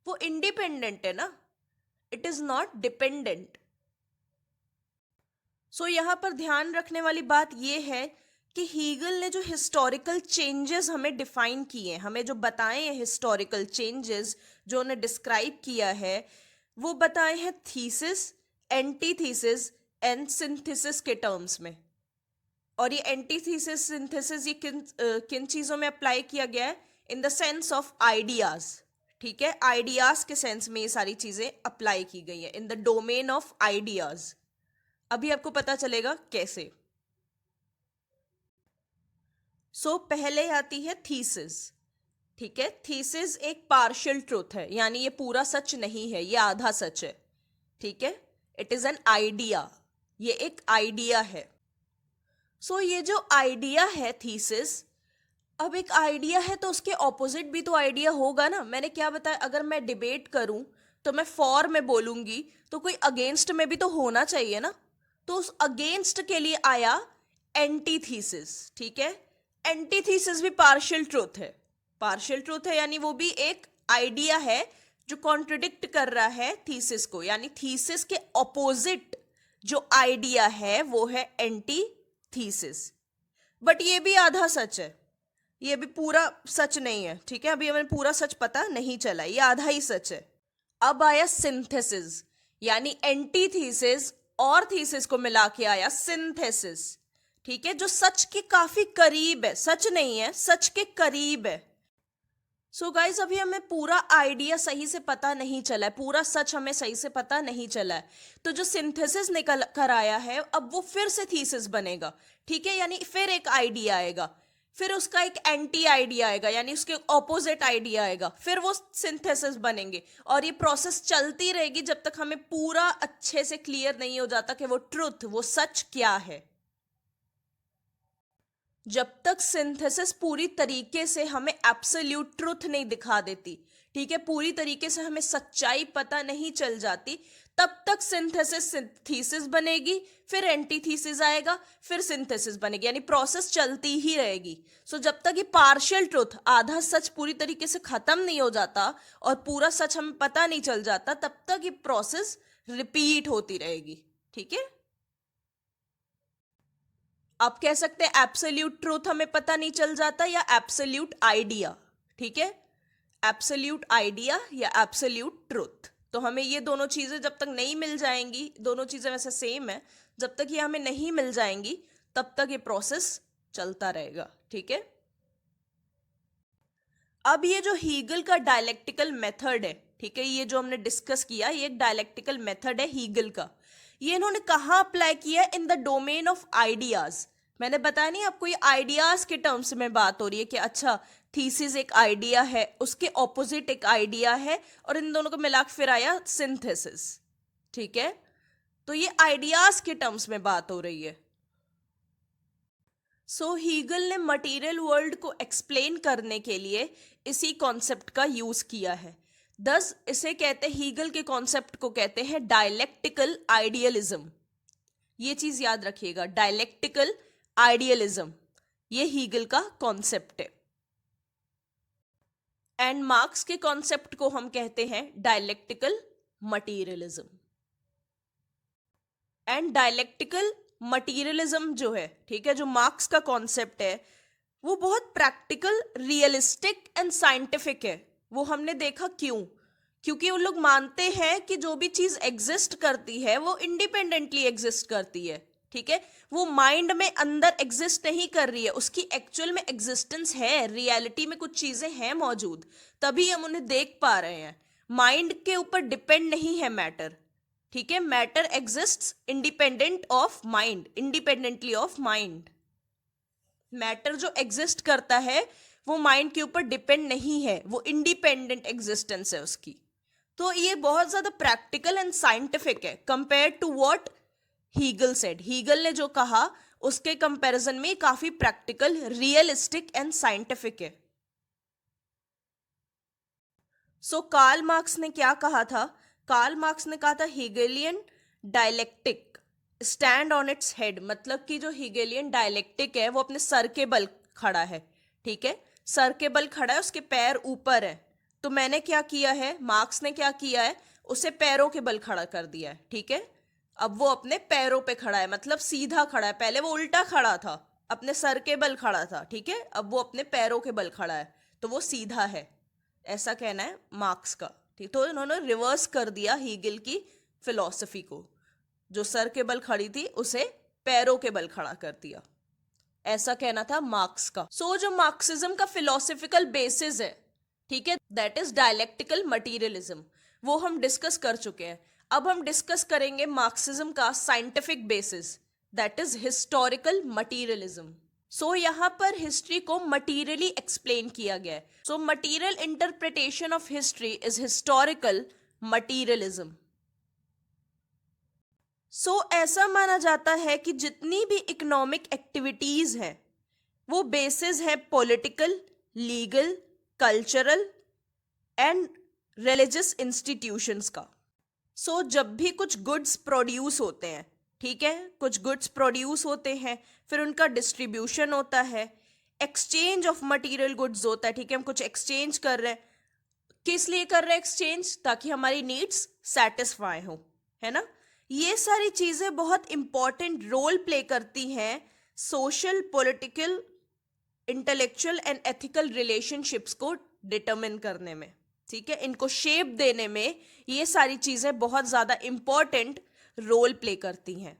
वो इंडिपेंडेंट है ना, इट इज नॉट डिपेंडेंट। सो यहाँ पर ध्यान रखने वाली बात यह है कि हीगल ने जो हिस्टोरिकल चेंजेस हमें डिफाइन किए, हमें जो बताए हैं हिस्टोरिकल चेंजेस, जो उन्हें डिस्क्राइब किया है, वो बताए हैं थीसिस, एंटीथीसिस एंड सिंथेसिस के टर्म्स में। और ये एंटीथीसिस, सिंथेसिस, ये किन चीज़ों में अप्लाई किया गया है? In the sense of ideas, ठीक है, आइडियाज के सेंस में ये सारी चीज़ें अप्लाई की गई है, in the domain of ideas. अभी आपको पता चलेगा कैसे। सो पहले आती है थीसिस, ठीक है। थीसिस एक पार्शियल ट्रूथ है, यानी ये पूरा सच नहीं है, ये आधा सच है, ठीक है। इट इज एन आइडिया, ये एक आइडिया है। सो ये जो आइडिया है थीसिस, अब एक आइडिया है तो उसके ऑपोजिट भी तो आइडिया होगा ना। मैंने क्या बताया, अगर मैं डिबेट करूं तो मैं फॉर में बोलूंगी, तो कोई अगेंस्ट में भी तो होना चाहिए ना। तो उस अगेंस्ट के लिए आया एंटीथीसिस, ठीक है। एंटीथीसिस भी पार्शियल ट्रूथ है, पार्शियल ट्रूथ है, यानी वो भी एक आइडिया है जो कॉन्ट्रडिक्ट कर रहा है थीसिस को, यानी थीसिस के ऑपोजिट जो आइडिया है वो है एंटीथीसिस। बट ये भी आधा सच है, ये भी पूरा सच नहीं है, ठीक है। अभी हमें पूरा सच पता नहीं चला, ये आधा ही सच है। अब आया सिंथेसिस, यानी एंटीथीसिस और थीसिस को मिला के आया सिंथेसिस, ठीक है, जो सच के काफी करीब है, सच नहीं है, सच के करीब है। सो गाइज, अभी हमें पूरा आइडिया सही से पता नहीं चला है, पूरा सच हमें सही से पता नहीं चला है। तो जो सिंथेसिस निकल कर आया है, अब वो फिर से थीसिस बनेगा, ठीक है, यानी फिर एक आइडिया आएगा, फिर उसका एक एंटी आइडिया आएगा, यानी उसके ऑपोजिट आइडिया आएगा, फिर वो सिंथेसिस बनेंगे। और ये प्रोसेस चलती रहेगी जब तक हमें पूरा अच्छे से क्लियर नहीं हो जाता कि वो ट्रुथ, वो सच क्या है। जब तक सिंथेसिस पूरी तरीके से हमें एब्सोल्यूट ट्रुथ नहीं दिखा देती, ठीक है, पूरी तरीके से हमें सच्चाई पता नहीं चल जाती, तब तक सिंथेसिस थीसिस बनेगी, फिर एंटीथीसिस आएगा, फिर सिंथेसिस बनेगी, यानी प्रोसेस चलती ही रहेगी। सो जब तक ये पार्शियल ट्रुथ, आधा सच पूरी तरीके से खत्म नहीं हो जाता और पूरा सच हमें पता नहीं चल जाता, तब तक ये प्रोसेस रिपीट होती रहेगी, ठीक है। आप कह सकते हैं एब्सोल्यूट ट्रूथ हमें पता नहीं चल जाता, या एब्सोल्यूट आइडिया, ठीक है, एब्सोल्यूट आइडिया या एब्सोल्यूट ट्रूथ। तो हमें ये दोनों चीजें जब तक नहीं मिल जाएंगी, दोनों चीजें वैसे सेम है, जब तक ये हमें नहीं मिल जाएंगी तब तक ये प्रोसेस चलता रहेगा, ठीक है। अब ये जो हीगल का डायलेक्टिकल मेथड है, ठीक है, ये जो हमने डिस्कस किया, ये एक डायलेक्टिकल मेथड है हीगल का। ये इन्होंने कहाँ अप्लाई किया? In the domain of ideas. मैंने बताया नहीं आपको, ये आइडियाज के टर्म्स में बात हो रही है कि अच्छा, थीसिस एक आइडिया है, उसके ऑपोजिट एक आइडिया है, और इन दोनों को मिला के फिर आया सिंथेसिस, ठीक है। तो ये आइडियाज के टर्म्स में बात हो रही है। सो हीगल ने मटेरियल वर्ल्ड को एक्सप्लेन करने के लिए इसी कॉन्सेप्ट का यूज किया है। दस इसे कहते हैं, हीगल के कॉन्सेप्ट को कहते हैं डायलेक्टिकल आइडियलिज्म। ये चीज याद रखिएगा, डायलेक्टिकल आइडियलिज्म, ये हीगल का कॉन्सेप्ट है। एंड मार्क्स के कॉन्सेप्ट को हम कहते हैं dialectical materialism. And dialectical materialism जो है, ठीक है, जो मार्क्स का कॉन्सेप्ट है, वो बहुत प्रैक्टिकल, रियलिस्टिक एंड साइंटिफिक है। वो हमने देखा क्यों? क्योंकि उन लोग मानते हैं कि जो भी चीज एग्जिस्ट करती है वो इंडिपेंडेंटली एग्जिस्ट करती है, ठीक है। वो माइंड में अंदर एग्जिस्ट नहीं कर रही है, उसकी एक्चुअल में एग्जिस्टेंस है, रियलिटी में कुछ चीजें हैं मौजूद, तभी हम उन्हें देख पा रहे हैं। माइंड के ऊपर डिपेंड नहीं है मैटर, ठीक है। Matter exists independent of mind, independently of mind. Matter जो एग्जिस्ट करता है वो माइंड के ऊपर डिपेंड नहीं है, वो इंडिपेंडेंट एग्जिस्टेंस है उसकी। तो ये बहुत ज्यादा प्रैक्टिकल एंड साइंटिफिक है compare to what Hegel said. Hegel ने जो कहा उसके कंपैरिजन में काफी प्रैक्टिकल, रियलिस्टिक एंड साइंटिफिक है। सो कार्ल मार्क्स ने क्या कहा था? कार्ल मार्क्स ने कहा था Hegelian dialectic stand on its head, मतलब कि जो हीगेलियन डायलेक्टिक है वो अपने सर के बल खड़ा है, ठीक है। सर के बल खड़ा है, उसके पैर ऊपर है। तो मैंने क्या किया है, मार्क्स ने क्या किया है, उसे पैरों के बल खड़ा कर दिया है, ठीक है। अब वो अपने पैरों पे खड़ा है, मतलब सीधा खड़ा है। पहले वो उल्टा खड़ा था, अपने सर के बल खड़ा था, ठीक है। अब वो अपने पैरों के बल खड़ा है, तो वो सीधा है, ऐसा कहना है मार्क्स का, ठीक। तो इन्होंने रिवर्स कर दिया हीगल की फिलॉसफी को, जो सर के बल खड़ी थी उसे पैरों के बल खड़ा कर दिया, ऐसा कहना था मार्क्स का। सो जो मार्क्सिज्म का फिलोसफिकल बेसिस है, ठीक है, दैट इज डायलेक्टिकल मटीरियलिज्म, वो हम डिस्कस कर चुके हैं। अब हम डिस्कस करेंगे मार्क्सिज्म का scientific basis, that is historical materialism. So यहां पर हिस्ट्री को मटीरियली एक्सप्लेन किया गया है। So material interpretation of history is historical materialism. So ऐसा माना जाता है कि जितनी भी इकोनॉमिक एक्टिविटीज हैं वो बेसिस है political, legal, cultural and religious institutions का। सो जब भी कुछ गुड्स प्रोड्यूस होते हैं, ठीक है, कुछ गुड्स प्रोड्यूस होते हैं, फिर उनका डिस्ट्रीब्यूशन होता है, एक्सचेंज ऑफ मटेरियल गुड्स होता है, ठीक है। हम कुछ एक्सचेंज कर रहे हैं, किस लिए कर रहे हैं एक्सचेंज? ताकि हमारी नीड्स सेटिस्फाई हो, है ना। ये सारी चीजें बहुत इंपॉर्टेंट रोल प्ले करती हैं social, political, intellectual and ethical relationships को डिटरमिन करने में, ठीक है, इनको शेप देने में ये सारी चीजें बहुत ज्यादा इंपॉर्टेंट रोल प्ले करती हैं।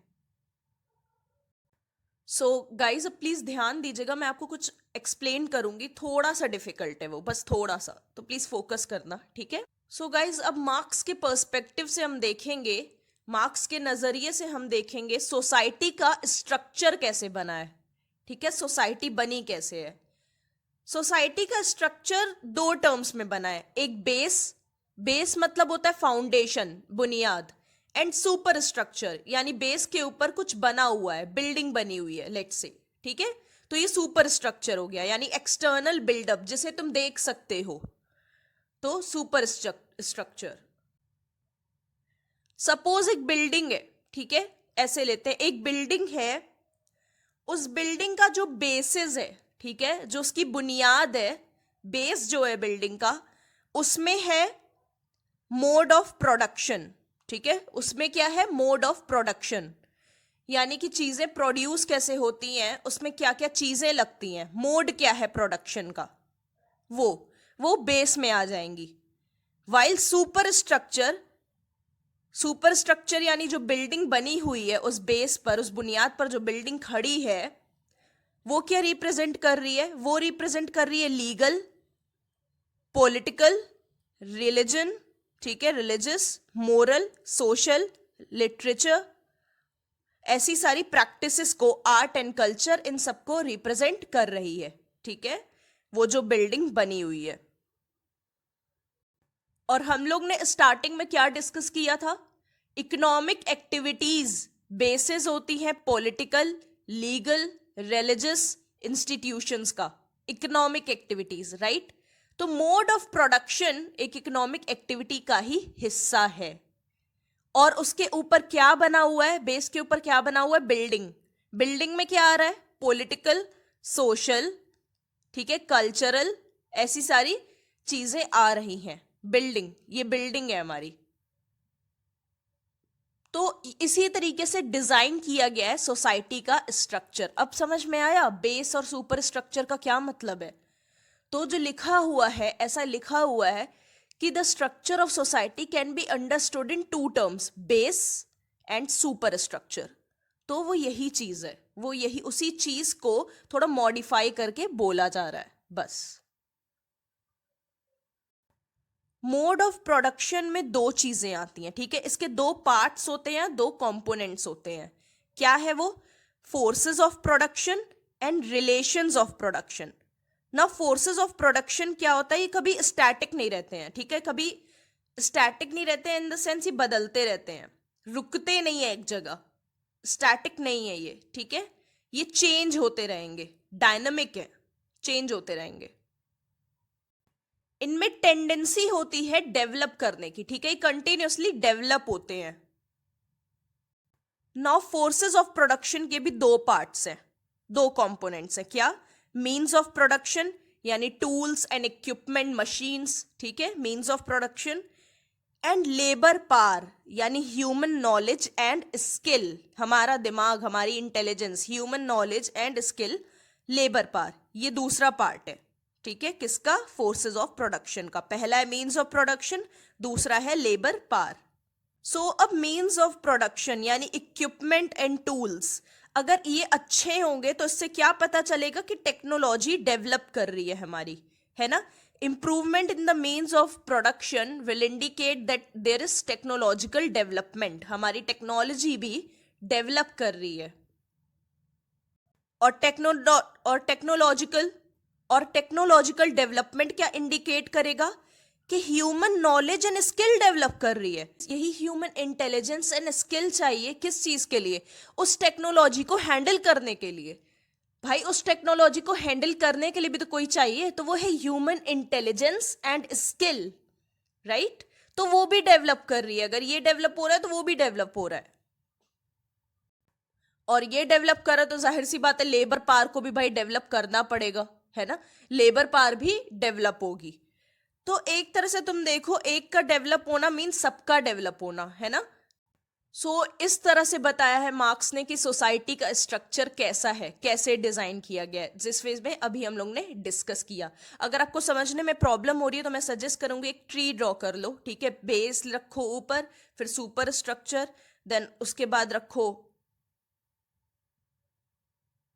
सो गाइज अब प्लीज ध्यान दीजिएगा, मैं आपको कुछ एक्सप्लेन करूंगी, थोड़ा सा डिफिकल्ट है वो, बस थोड़ा सा, तो प्लीज फोकस करना, ठीक है। सो गाइज अब मार्क्स के पर्सपेक्टिव से हम देखेंगे, मार्क्स के नजरिए से हम देखेंगे सोसाइटी का स्ट्रक्चर कैसे बना है, ठीक है, सोसाइटी बनी कैसे है। सोसाइटी का स्ट्रक्चर दो टर्म्स में बना है, एक बेस, बेस मतलब होता है फाउंडेशन, बुनियाद, एंड सुपर स्ट्रक्चर यानी बेस के ऊपर कुछ बना हुआ है, बिल्डिंग बनी हुई है, लेट्स से, ठीक है। तो ये सुपर स्ट्रक्चर हो गया, यानी एक्सटर्नल बिल्डअप जिसे तुम देख सकते हो, तो सुपर स्ट्रक्चर। सपोज एक बिल्डिंग है, ठीक है, ऐसे लेते हैं, एक बिल्डिंग है, उस बिल्डिंग का जो बेसिस है, ठीक है, जो उसकी बुनियाद है, बेस जो है बिल्डिंग का, उसमें है मोड ऑफ प्रोडक्शन, ठीक है, उसमें क्या है, मोड ऑफ प्रोडक्शन, यानी कि चीजें प्रोड्यूस कैसे होती हैं, उसमें क्या क्या चीजें लगती हैं, मोड क्या है प्रोडक्शन का, वो बेस में आ जाएंगी। वाइल सुपर स्ट्रक्चर यानी जो बिल्डिंग बनी हुई है, उस बेस पर, उस बुनियाद पर जो बिल्डिंग खड़ी है, वो क्या रिप्रेजेंट कर रही है, वो रिप्रेजेंट कर रही है लीगल, पॉलिटिकल, रिलीजन, ठीक है, रिलीजियस, मोरल, सोशल, लिटरेचर, ऐसी सारी प्रैक्टिसेस को, आर्ट एंड कल्चर, इन सबको रिप्रेजेंट कर रही है, ठीक है, वो जो बिल्डिंग बनी हुई है। और हम लोग ने स्टार्टिंग में क्या डिस्कस किया था, इकोनॉमिक एक्टिविटीज बेसिस होती हैं पॉलिटिकल, लीगल, रिलीजियस इंस्टीट्यूशंस का, इकोनॉमिक एक्टिविटीज, राइट। तो मोड ऑफ प्रोडक्शन एक इकोनॉमिक एक्टिविटी का ही हिस्सा है, और उसके ऊपर क्या बना हुआ है, बेस के ऊपर क्या बना हुआ है, बिल्डिंग। बिल्डिंग में क्या आ रहा है, पॉलिटिकल, सोशल, ठीक है, कल्चरल, ऐसी सारी चीजें आ रही हैं। बिल्डिंग, ये बिल्डिंग है हमारी, तो इसी तरीके से डिजाइन किया गया है सोसाइटी का स्ट्रक्चर। अब समझ में आया बेस और सुपर स्ट्रक्चर का क्या मतलब है। तो जो लिखा हुआ है, ऐसा लिखा हुआ है कि the structure of society can be understood in two terms, base and super structure. तो वो यही चीज है, वो यही उसी चीज को थोड़ा मॉडिफाई करके बोला जा रहा है बस। मोड ऑफ प्रोडक्शन में दो चीजें आती हैं, ठीक है। इसके दो पार्ट्स होते हैं, दो कंपोनेंट्स होते हैं। क्या है वो? Forces of production and relations of production. ना फोर्सेस ऑफ प्रोडक्शन क्या होता है, ये कभी स्टैटिक नहीं रहते हैं, ठीक है। कभी स्टैटिक नहीं रहते हैं इन द सेंस ये बदलते रहते हैं, रुकते नहीं है एक जगह, स्टैटिक नहीं है ये, ठीक है। ये चेंज होते रहेंगे, डायनामिक है, चेंज होते रहेंगे। इनमें टेंडेंसी होती है डेवलप करने की, ठीक है। ये कंटिन्यूअसली डेवलप होते हैं। नाउ फोर्सेस ऑफ प्रोडक्शन के भी दो पार्ट्स हैं, दो कंपोनेंट्स हैं। क्या? मीन्स ऑफ प्रोडक्शन यानी टूल्स एंड इक्विपमेंट, मशीन्स, ठीक है, means of production. And labour power यानी ह्यूमन नॉलेज एंड स्किल, हमारा दिमाग, हमारी intelligence, human knowledge and skill, labour power, ये दूसरा पार्ट है, ठीक है। किसका? फोर्सेस ऑफ प्रोडक्शन का। पहला है मीन्स ऑफ प्रोडक्शन, दूसरा है लेबर पावर। सो अब मीन्स ऑफ प्रोडक्शन यानी इक्विपमेंट एंड टूल्स, अगर ये अच्छे होंगे तो इससे क्या पता चलेगा कि टेक्नोलॉजी डेवलप कर रही है हमारी, है ना। Improvement in the means of production will indicate that there is technological development, हमारी टेक्नोलॉजी भी डेवलप कर रही है। और टेक्नोलॉजिकल डेवलपमेंट क्या इंडिकेट करेगा कि human knowledge and skill develop कर रही है। यही ह्यूमन इंटेलिजेंस एंड स्किल चाहिए किस चीज के लिए? उस टेक्नोलॉजी को हैंडल करने के लिए। भाई उस टेक्नोलॉजी को हैंडल करने के लिए भी तो कोई चाहिए, तो वो है human intelligence and skill, right. तो वो भी डेवलप कर रही है। अगर ये डेवलप हो रहा है तो वो भी डेवलप हो रहा है, और ये डेवलप कर रहा है तो जाहिर सी बात है लेबर पावर को भी भाई डेवलप करना पड़ेगा, है ना। लेबर पावर भी डेवलप होगी। तो एक तरह से तुम देखो, एक का डेवलप होना मीन्स सबका डेवलप होना, है ना। सो इस तरह से बताया है मार्क्स ने कि सोसाइटी का स्ट्रक्चर कैसा है, कैसे डिजाइन किया गया है, जिस फेज में अभी हम लोग ने डिस्कस किया। अगर आपको समझने में प्रॉब्लम हो रही है तो मैं सजेस्ट करूंगी एक ट्री ड्रॉ कर लो, ठीक है। बेस रखो ऊपर, फिर सुपर स्ट्रक्चर, देन उसके बाद रखो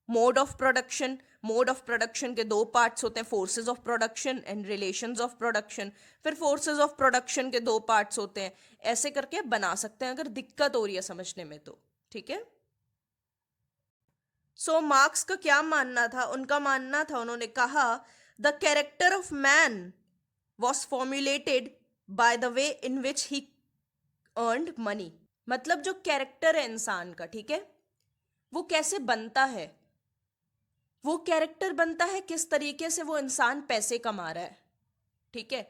mode of production. Mode of production के दो पार्ट्स होते हैं, forces of production and relations of production. फिर फोर्सेस ऑफ प्रोडक्शन के दो पार्ट्स होते हैं। ऐसे करके बना सकते हैं अगर दिक्कत हो रही है समझने में तो, ठीक है। सो मार्क्स का क्या मानना था? उनका मानना था, उन्होंने कहा the character of man was formulated by the way in which he earned money. मतलब जो कैरेक्टर है इंसान का, ठीक है, वो कैसे बनता है, वो कैरेक्टर बनता है किस तरीके से वो इंसान पैसे कमा रहा है, ठीक है।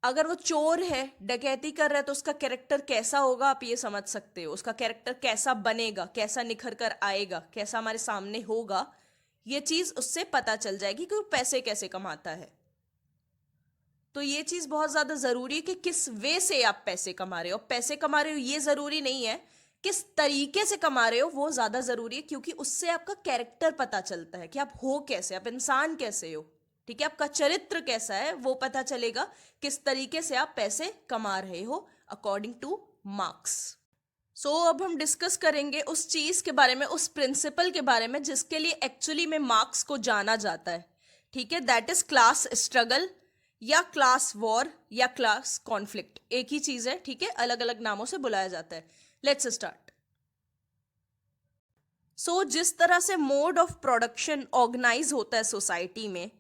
अगर वो चोर है, डकैती कर रहा है, तो उसका कैरेक्टर कैसा होगा आप ये समझ सकते हो। उसका कैरेक्टर कैसा बनेगा, कैसा निखर कर आएगा, कैसा हमारे सामने होगा, ये चीज उससे पता चल जाएगी कि वो पैसे कैसे कमाता है। तो ये चीज बहुत ज्यादा जरूरी है कि किस वे से आप पैसे कमा रहे हो। पैसे कमा रहे हो ये जरूरी नहीं है, किस तरीके से कमा रहे हो वो ज्यादा जरूरी है, क्योंकि उससे आपका कैरेक्टर पता चलता है कि आप हो कैसे, आप इंसान कैसे हो, ठीक है। आपका चरित्र कैसा है वो पता चलेगा किस तरीके से आप पैसे कमा रहे हो अकॉर्डिंग टू मार्क्स। सो अब हम डिस्कस करेंगे उस चीज के बारे में, उस प्रिंसिपल के बारे में जिसके लिए एक्चुअली में मार्क्स को जाना जाता है, ठीक है। दैट इज क्लास स्ट्रगल या क्लास वॉर या क्लास कॉन्फ्लिक्ट, एक ही चीज है, ठीक है, अलग अलग नामों से बुलाया जाता है। Let's start. सो जिस तरह से मोड ऑफ प्रोडक्शन ऑर्गेनाइज होता है सोसाइटी में,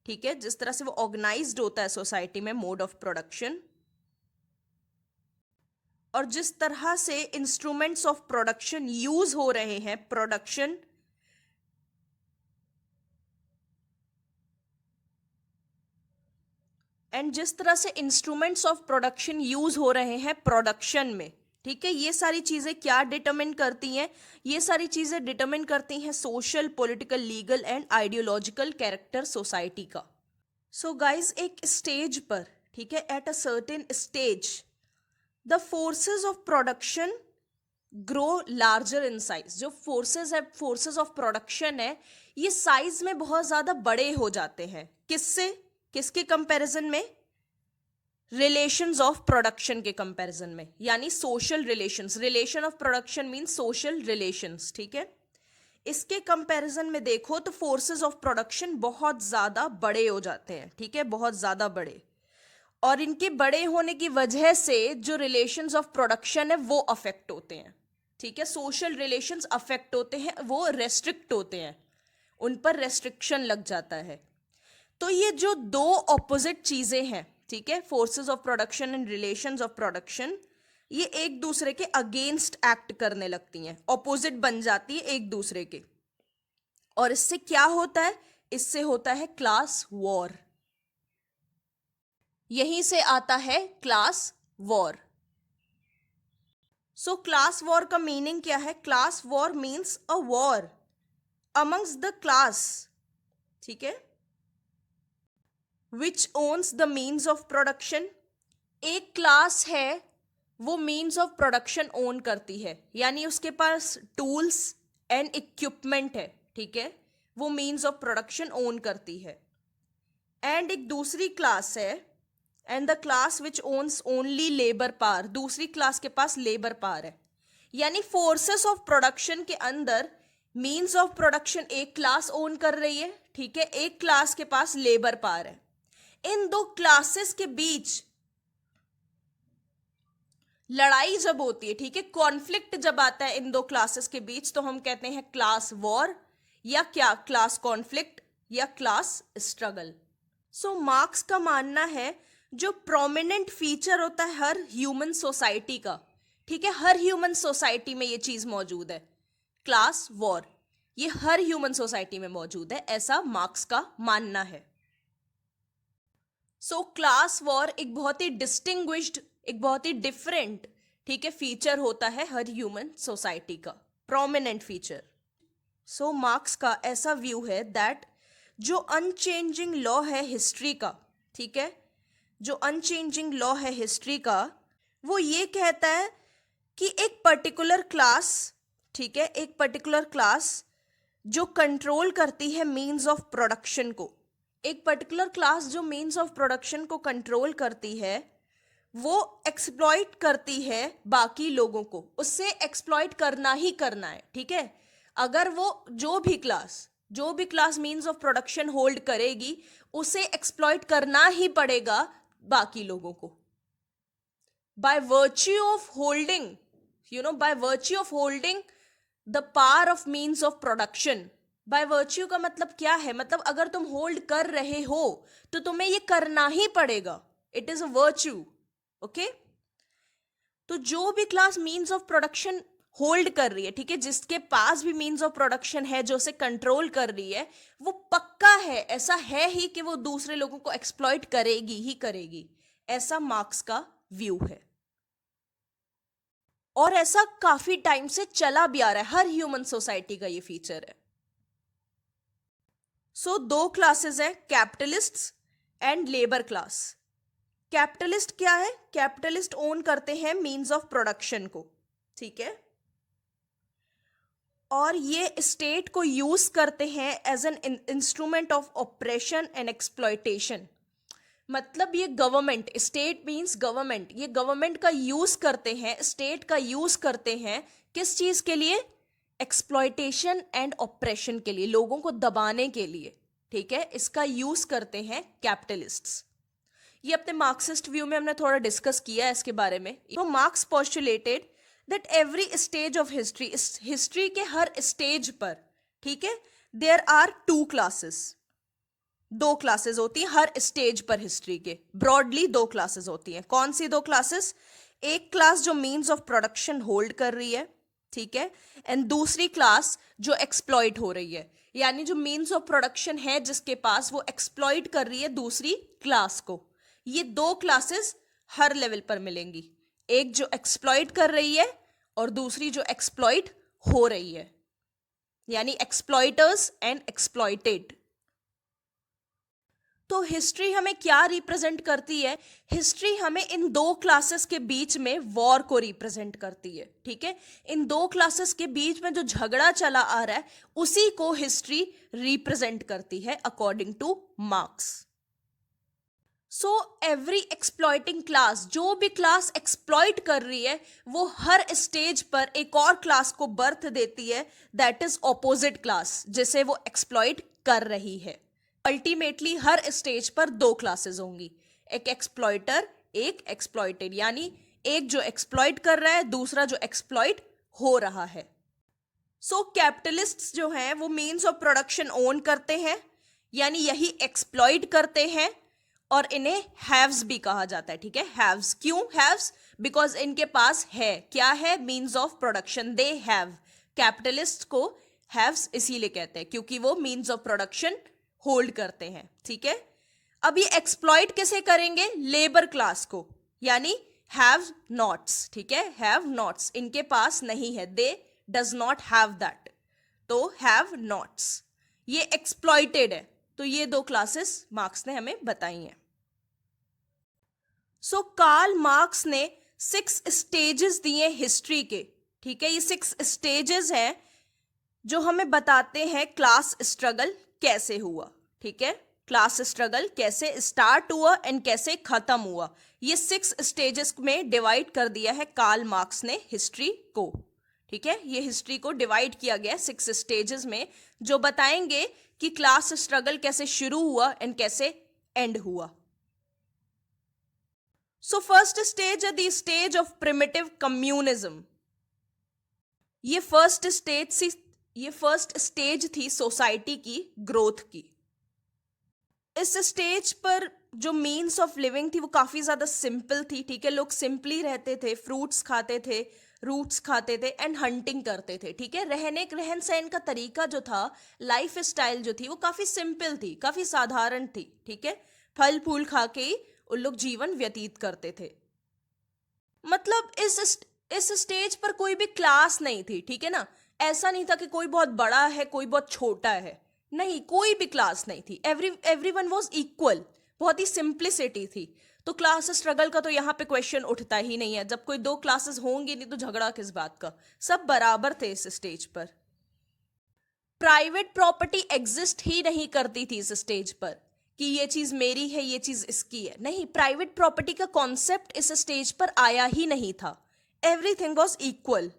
ठीक है, जिस तरह से वो ऑर्गेनाइज्ड होता है सोसाइटी में मोड ऑफ प्रोडक्शन, और जिस तरह से इंस्ट्रूमेंट्स ऑफ प्रोडक्शन यूज हो रहे हैं प्रोडक्शन, एंड जिस तरह से इंस्ट्रूमेंट्स ऑफ प्रोडक्शन यूज हो रहे हैं प्रोडक्शन में, ठीक है, ये सारी चीजें क्या डिटरमिन करती हैं? ये सारी चीजें डिटरमिन करती हैं social, political, legal and ideological character society का। सो गाइज एक स्टेज पर, ठीक है, at a certain stage the forces of production grow larger in size. जो फोर्सेस है, फोर्सेस ऑफ प्रोडक्शन है, ये साइज में बहुत ज्यादा बड़े हो जाते हैं। किससे, किसके कंपैरिजन में? रिलेशंस ऑफ प्रोडक्शन के कंपैरिजन में, यानी social relations. Relation of production means social relations, ठीक है। इसके कंपैरिजन में देखो तो फोर्सेस ऑफ प्रोडक्शन बहुत ज्यादा बड़े हो जाते हैं, ठीक है, बहुत ज्यादा बड़े। और इनके बड़े होने की वजह से जो रिलेशंस ऑफ प्रोडक्शन है वो अफेक्ट होते हैं, ठीक है। सोशल रिलेशंस अफेक्ट होते हैं, वो रेस्ट्रिक्ट होते हैं, उन पर रेस्ट्रिक्शन लग जाता है। तो ये जो दो ऑपोजिट चीजें हैं, ठीक है, forces of production and relations of production, ये एक दूसरे के अगेंस्ट एक्ट करने लगती हैं, ऑपोजिट बन जाती है एक दूसरे के। और इससे क्या होता है? इससे होता है क्लास वॉर। यहीं से आता है class war. So class war का मीनिंग क्या है? Class war means a war amongst the class, ठीक है, which owns the means of production. एक क्लास है, वो मीन्स ऑफ प्रोडक्शन ओन करती है, यानी उसके पास टूल्स एंड इक्विपमेंट है, ठीक है, वो मीन्स ऑफ प्रोडक्शन ओन करती है। एंड एक दूसरी क्लास है, and the class which owns only labour power, दूसरी क्लास के पास लेबर पावर है। यानी फोर्सेस ऑफ प्रोडक्शन के अंदर मीन्स ऑफ प्रोडक्शन एक क्लास ओन कर रही है, ठीक है, एक क्लास के पास लेबर पावर है। इन दो क्लासेस के बीच लड़ाई जब होती है, ठीक है, कॉन्फ्लिक्ट जब आता है इन दो क्लासेस के बीच, तो हम कहते हैं क्लास वॉर, या क्या, क्लास कॉन्फ्लिक्ट, या क्लास स्ट्रगल। सो मार्क्स का मानना है जो प्रोमिनेंट फीचर होता है हर ह्यूमन सोसाइटी का, ठीक है, हर ह्यूमन सोसाइटी में ये चीज मौजूद है, क्लास वॉर, ये हर ह्यूमन सोसाइटी में मौजूद है, ऐसा मार्क्स का मानना है। सो क्लास वॉर एक बहुत ही डिस्टिंग्विश्ड, एक बहुत ही डिफरेंट, ठीक है, फीचर होता है हर ह्यूमन सोसाइटी का, प्रोमिनेंट फीचर। सो मार्क्स का ऐसा व्यू है दैट जो अनचेंजिंग लॉ है हिस्ट्री का, ठीक है, जो अनचेंजिंग लॉ है हिस्ट्री का, वो ये कहता है कि एक पर्टिकुलर क्लास, ठीक है, एक पर्टिकुलर क्लास जो कंट्रोल करती है मीन्स ऑफ प्रोडक्शन को, एक पर्टिकुलर क्लास जो मीन्स ऑफ प्रोडक्शन को कंट्रोल करती है, वो एक्सप्लॉइट करती है बाकी लोगों को, उससे एक्सप्लॉइट करना ही करना है, ठीक है। अगर वो जो भी class means of production hold करेगी, उसे एक्सप्लॉइट करना ही पड़ेगा बाकी लोगों को। By virtue of holding, by virtue of holding the power of means of production. By virtue का मतलब क्या है? मतलब अगर तुम होल्ड कर रहे हो तो तुम्हें ये करना ही पड़ेगा, it is a virtue, okay. तो जो भी class means of production hold कर रही है, ठीक है, जिसके पास भी मीन्स ऑफ प्रोडक्शन है, जो उसे कंट्रोल कर रही है, वो पक्का है, ऐसा है ही कि वो दूसरे लोगों को एक्सप्लॉइट करेगी ही करेगी, ऐसा मार्क्स का व्यू है। और ऐसा काफी टाइम से चला भी आ रहा है, हर ह्यूमन सोसाइटी का ये फीचर है। सो दो क्लासेस हैं, capitalists and labour class. Capitalist क्या है? कैपिटलिस्ट ओन करते हैं मीन्स ऑफ प्रोडक्शन को, ठीक है, और ये स्टेट को यूज करते हैं as an instrument of operation and exploitation. मतलब ये गवर्नमेंट, स्टेट मीन्स गवर्नमेंट, ये गवर्नमेंट का यूज करते हैं, स्टेट का यूज करते हैं किस चीज के लिए? एक्सप्लॉयटेशन एंड ऑपरेशन के लिए, लोगों को दबाने के लिए, ठीक है, इसका यूज करते हैं कैपिटलिस्ट्स। ये अपने मार्क्सिस्ट व्यू में हमने थोड़ा डिस्कस किया है इसके बारे में। तो marks postulated that every stage of history, इस हिस्ट्री के हर स्टेज पर, ठीक है, देयर आर टू क्लासेस, दो क्लासेस होती हैं हर स्टेज पर हिस्ट्री के, ब्रॉडली दो क्लासेस होती हैं। कौन सी दो क्लासेस? एक क्लास जो मीन्स ऑफ प्रोडक्शन होल्ड कर रही है, ठीक है, एंड दूसरी क्लास जो एक्सप्लॉइट हो रही है, यानी जो मीन्स ऑफ प्रोडक्शन है जिसके पास, वो एक्सप्लॉइट कर रही है दूसरी क्लास को। ये दो क्लासेस हर लेवल पर मिलेंगी, एक जो एक्सप्लॉइट कर रही है और दूसरी जो एक्सप्लॉइट हो रही है, यानी एक्सप्लॉइटर्स एंड एक्सप्लॉइटेड। तो हिस्ट्री हमें क्या रिप्रेजेंट करती है? हिस्ट्री हमें इन दो क्लासेस के बीच में वॉर को रिप्रेजेंट करती है, ठीक है। इन दो क्लासेस के बीच में जो झगड़ा चला आ रहा है उसी को हिस्ट्री रिप्रेजेंट करती है according two marks. So every exploiting class, जो भी क्लास एक्सप्लॉइट कर रही है वो हर स्टेज पर एक और क्लास को बर्थ देती है, दैट इज ऑपोजिट क्लास, जिसे वो एक्सप्लॉइट कर रही है। अल्टीमेटली हर स्टेज पर दो क्लासेस होंगी, एक एक्सप्लॉइटर, एक एक्सप्लॉइटेड, यानी एक जो एक्सप्लॉइट कर रहा है, दूसरा जो एक्सप्लॉइट हो रहा है। सो कैपिटलिस्ट्स जो हैं वो मीन्स ऑफ प्रोडक्शन ओन करते हैं, यानी यही एक्सप्लॉइट करते हैं, और इन्हें हैव्स भी कहा जाता है, ठीक है। हैव्स, क्यों हैव्स? बिकॉज इनके पास है, क्या है? Means of production, they have. Capitalist को हैव्स इसीलिए कहते हैं क्योंकि वो मीन्स ऑफ प्रोडक्शन होल्ड करते हैं, ठीक है। अब ये एक्सप्लॉइट किसे करेंगे? लेबर क्लास को, यानी हैव नॉट्स, ठीक है। हैव नॉट्स, इनके पास नहीं है, दे डज नॉट हैव दैट, तो हैव नॉट्स, ये एक्सप्लॉइटेड है। तो ये दो क्लासेस मार्क्स ने हमें बताई हैं। सो कार्ल मार्क्स ने 6 स्टेजेस दिए हिस्ट्री के, ठीक है। ये 6 स्टेजेस हैं जो हमें बताते हैं क्लास स्ट्रगल कैसे हुआ, ठीक है। क्लास स्ट्रगल कैसे स्टार्ट हुआ एंड कैसे खत्म हुआ, ये 6 स्टेजेस में डिवाइड कर दिया है कार्ल मार्क्स ने हिस्ट्री को, ठीक है। ये हिस्ट्री को डिवाइड किया गया 6 स्टेजेस में, जो बताएंगे कि क्लास स्ट्रगल कैसे शुरू हुआ एंड कैसे एंड हुआ। सो फर्स्ट स्टेज है the stage of primitive communism. ये फर्स्ट स्टेज थी सोसाइटी की ग्रोथ की। इस स्टेज पर जो मीन्स ऑफ लिविंग थी वो काफी ज्यादा सिंपल थी, ठीक है। लोग सिंपली रहते थे, फ्रूट्स खाते थे, रूट्स खाते थे एंड हंटिंग करते थे, ठीक है। रहन सहन का तरीका जो था, लाइफ स्टाइल जो थी वो काफी सिंपल थी, काफी साधारण थी, ठीक है। फल फूल खा के ही उन लोग जीवन व्यतीत करते थे। मतलब इस स्टेज पर कोई भी क्लास नहीं थी, ठीक है ना। ऐसा नहीं था कि कोई बहुत बड़ा है, कोई बहुत छोटा है, नहीं, कोई भी क्लास नहीं थी। एवरीवन वाज इक्वल, बहुत ही सिंप्लिसिटी थी। तो क्लास स्ट्रगल का तो यहाँ पे क्वेश्चन उठता ही नहीं है। जब कोई दो क्लासेस होंगी नहीं तो झगड़ा किस बात का, सब बराबर थे इस स्टेज पर। प्राइवेट प्रॉपर्टी एग्जिस्ट ही नहीं करती थी इस स्टेज पर कि ये चीज मेरी है, ये चीज इसकी है, नहीं। प्राइवेट प्रॉपर्टी का कॉन्सेप्ट इस स्टेज पर आया ही नहीं था। Everything was equal.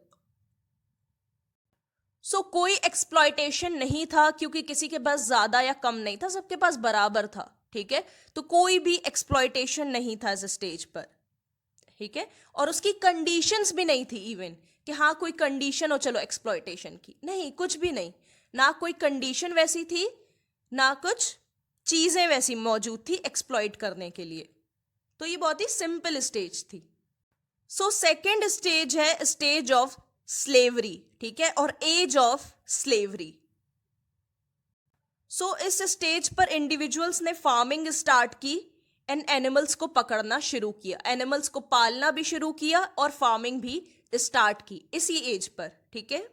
सो कोई एक्सप्लॉयटेशन नहीं था क्योंकि किसी के पास ज्यादा या कम नहीं था, सबके पास बराबर था, ठीक है। तो कोई भी एक्सप्लॉयटेशन नहीं था इस स्टेज पर, ठीक है। और उसकी कंडीशंस भी नहीं थी इवन कि हाँ कोई कंडीशन हो चलो एक्सप्लॉयटेशन की, नहीं, कुछ भी नहीं। ना कोई कंडीशन वैसी थी, ना कुछ चीजें वैसी मौजूद थी एक्सप्लॉइट करने के लिए। तो ये बहुत ही सिंपल स्टेज थी। सो सेकेंड स्टेज है स्टेज ऑफ स्लेवरी, ठीक है, और एज ऑफ स्लेवरी। सो इस स्टेज पर इंडिविजुअल्स ने फार्मिंग स्टार्ट की एंड एनिमल्स को पकड़ना शुरू किया, एनिमल्स को पालना भी शुरू किया और फार्मिंग भी स्टार्ट की इसी एज पर, ठीक है।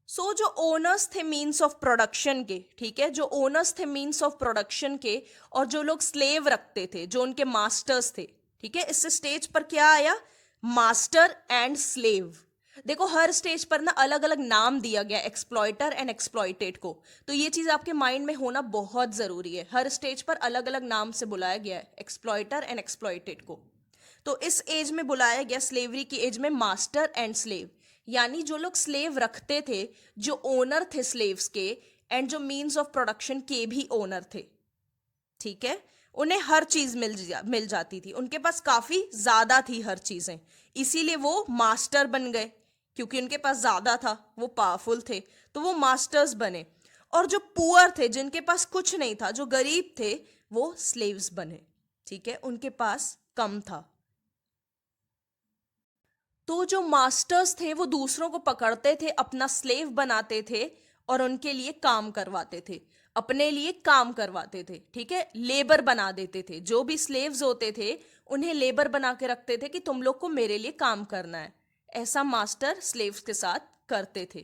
सो जो ओनर्स थे मीन्स ऑफ प्रोडक्शन के, ठीक है, जो ओनर्स थे मीन्स ऑफ प्रोडक्शन के, और जो लोग स्लेव रखते थे, जो उनके मास्टर्स थे, ठीक है। इस स्टेज पर क्या आया? Master and slave. देखो हर स्टेज पर ना अलग अलग नाम दिया गया एक्सप्लॉइटर एंड एक्सप्लॉइटेड को, तो ये चीज आपके माइंड में होना बहुत जरूरी है। हर स्टेज पर अलग अलग नाम से बुलाया गया है एक्सप्लॉइटर एंड एक्सप्लॉइटेड को। तो इस एज में बुलाया गया, स्लेवरी की एज में, मास्टर एंड स्लेव, यानी जो लोग स्लेव रखते थे, जो ओनर थे स्लेव्स के, एंड जो मीन्स ऑफ प्रोडक्शन के भी ओनर थे, ठीक है। उन्हें हर चीज मिल जाती थी, उनके पास काफी ज्यादा थी हर चीजें, इसीलिए वो मास्टर बन गए, क्योंकि उनके पास ज्यादा था, वो पावरफुल थे, तो वो मास्टर्स बने। और जो पुअर थे, जिनके पास कुछ नहीं था, जो गरीब थे, वो स्लेव्स बने, ठीक है, उनके पास कम था। तो जो मास्टर्स थे वो दूसरों को पकड़ते थे, अपना स्लेव बनाते थे और उनके लिए काम करवाते थे, अपने लिए काम करवाते थे, ठीक है, लेबर बना देते थे। जो भी स्लेव्स होते थे उन्हें लेबर बना के रखते थे कि तुम लोग को मेरे लिए काम करना है। ऐसा मास्टर स्लेव्स के साथ करते थे।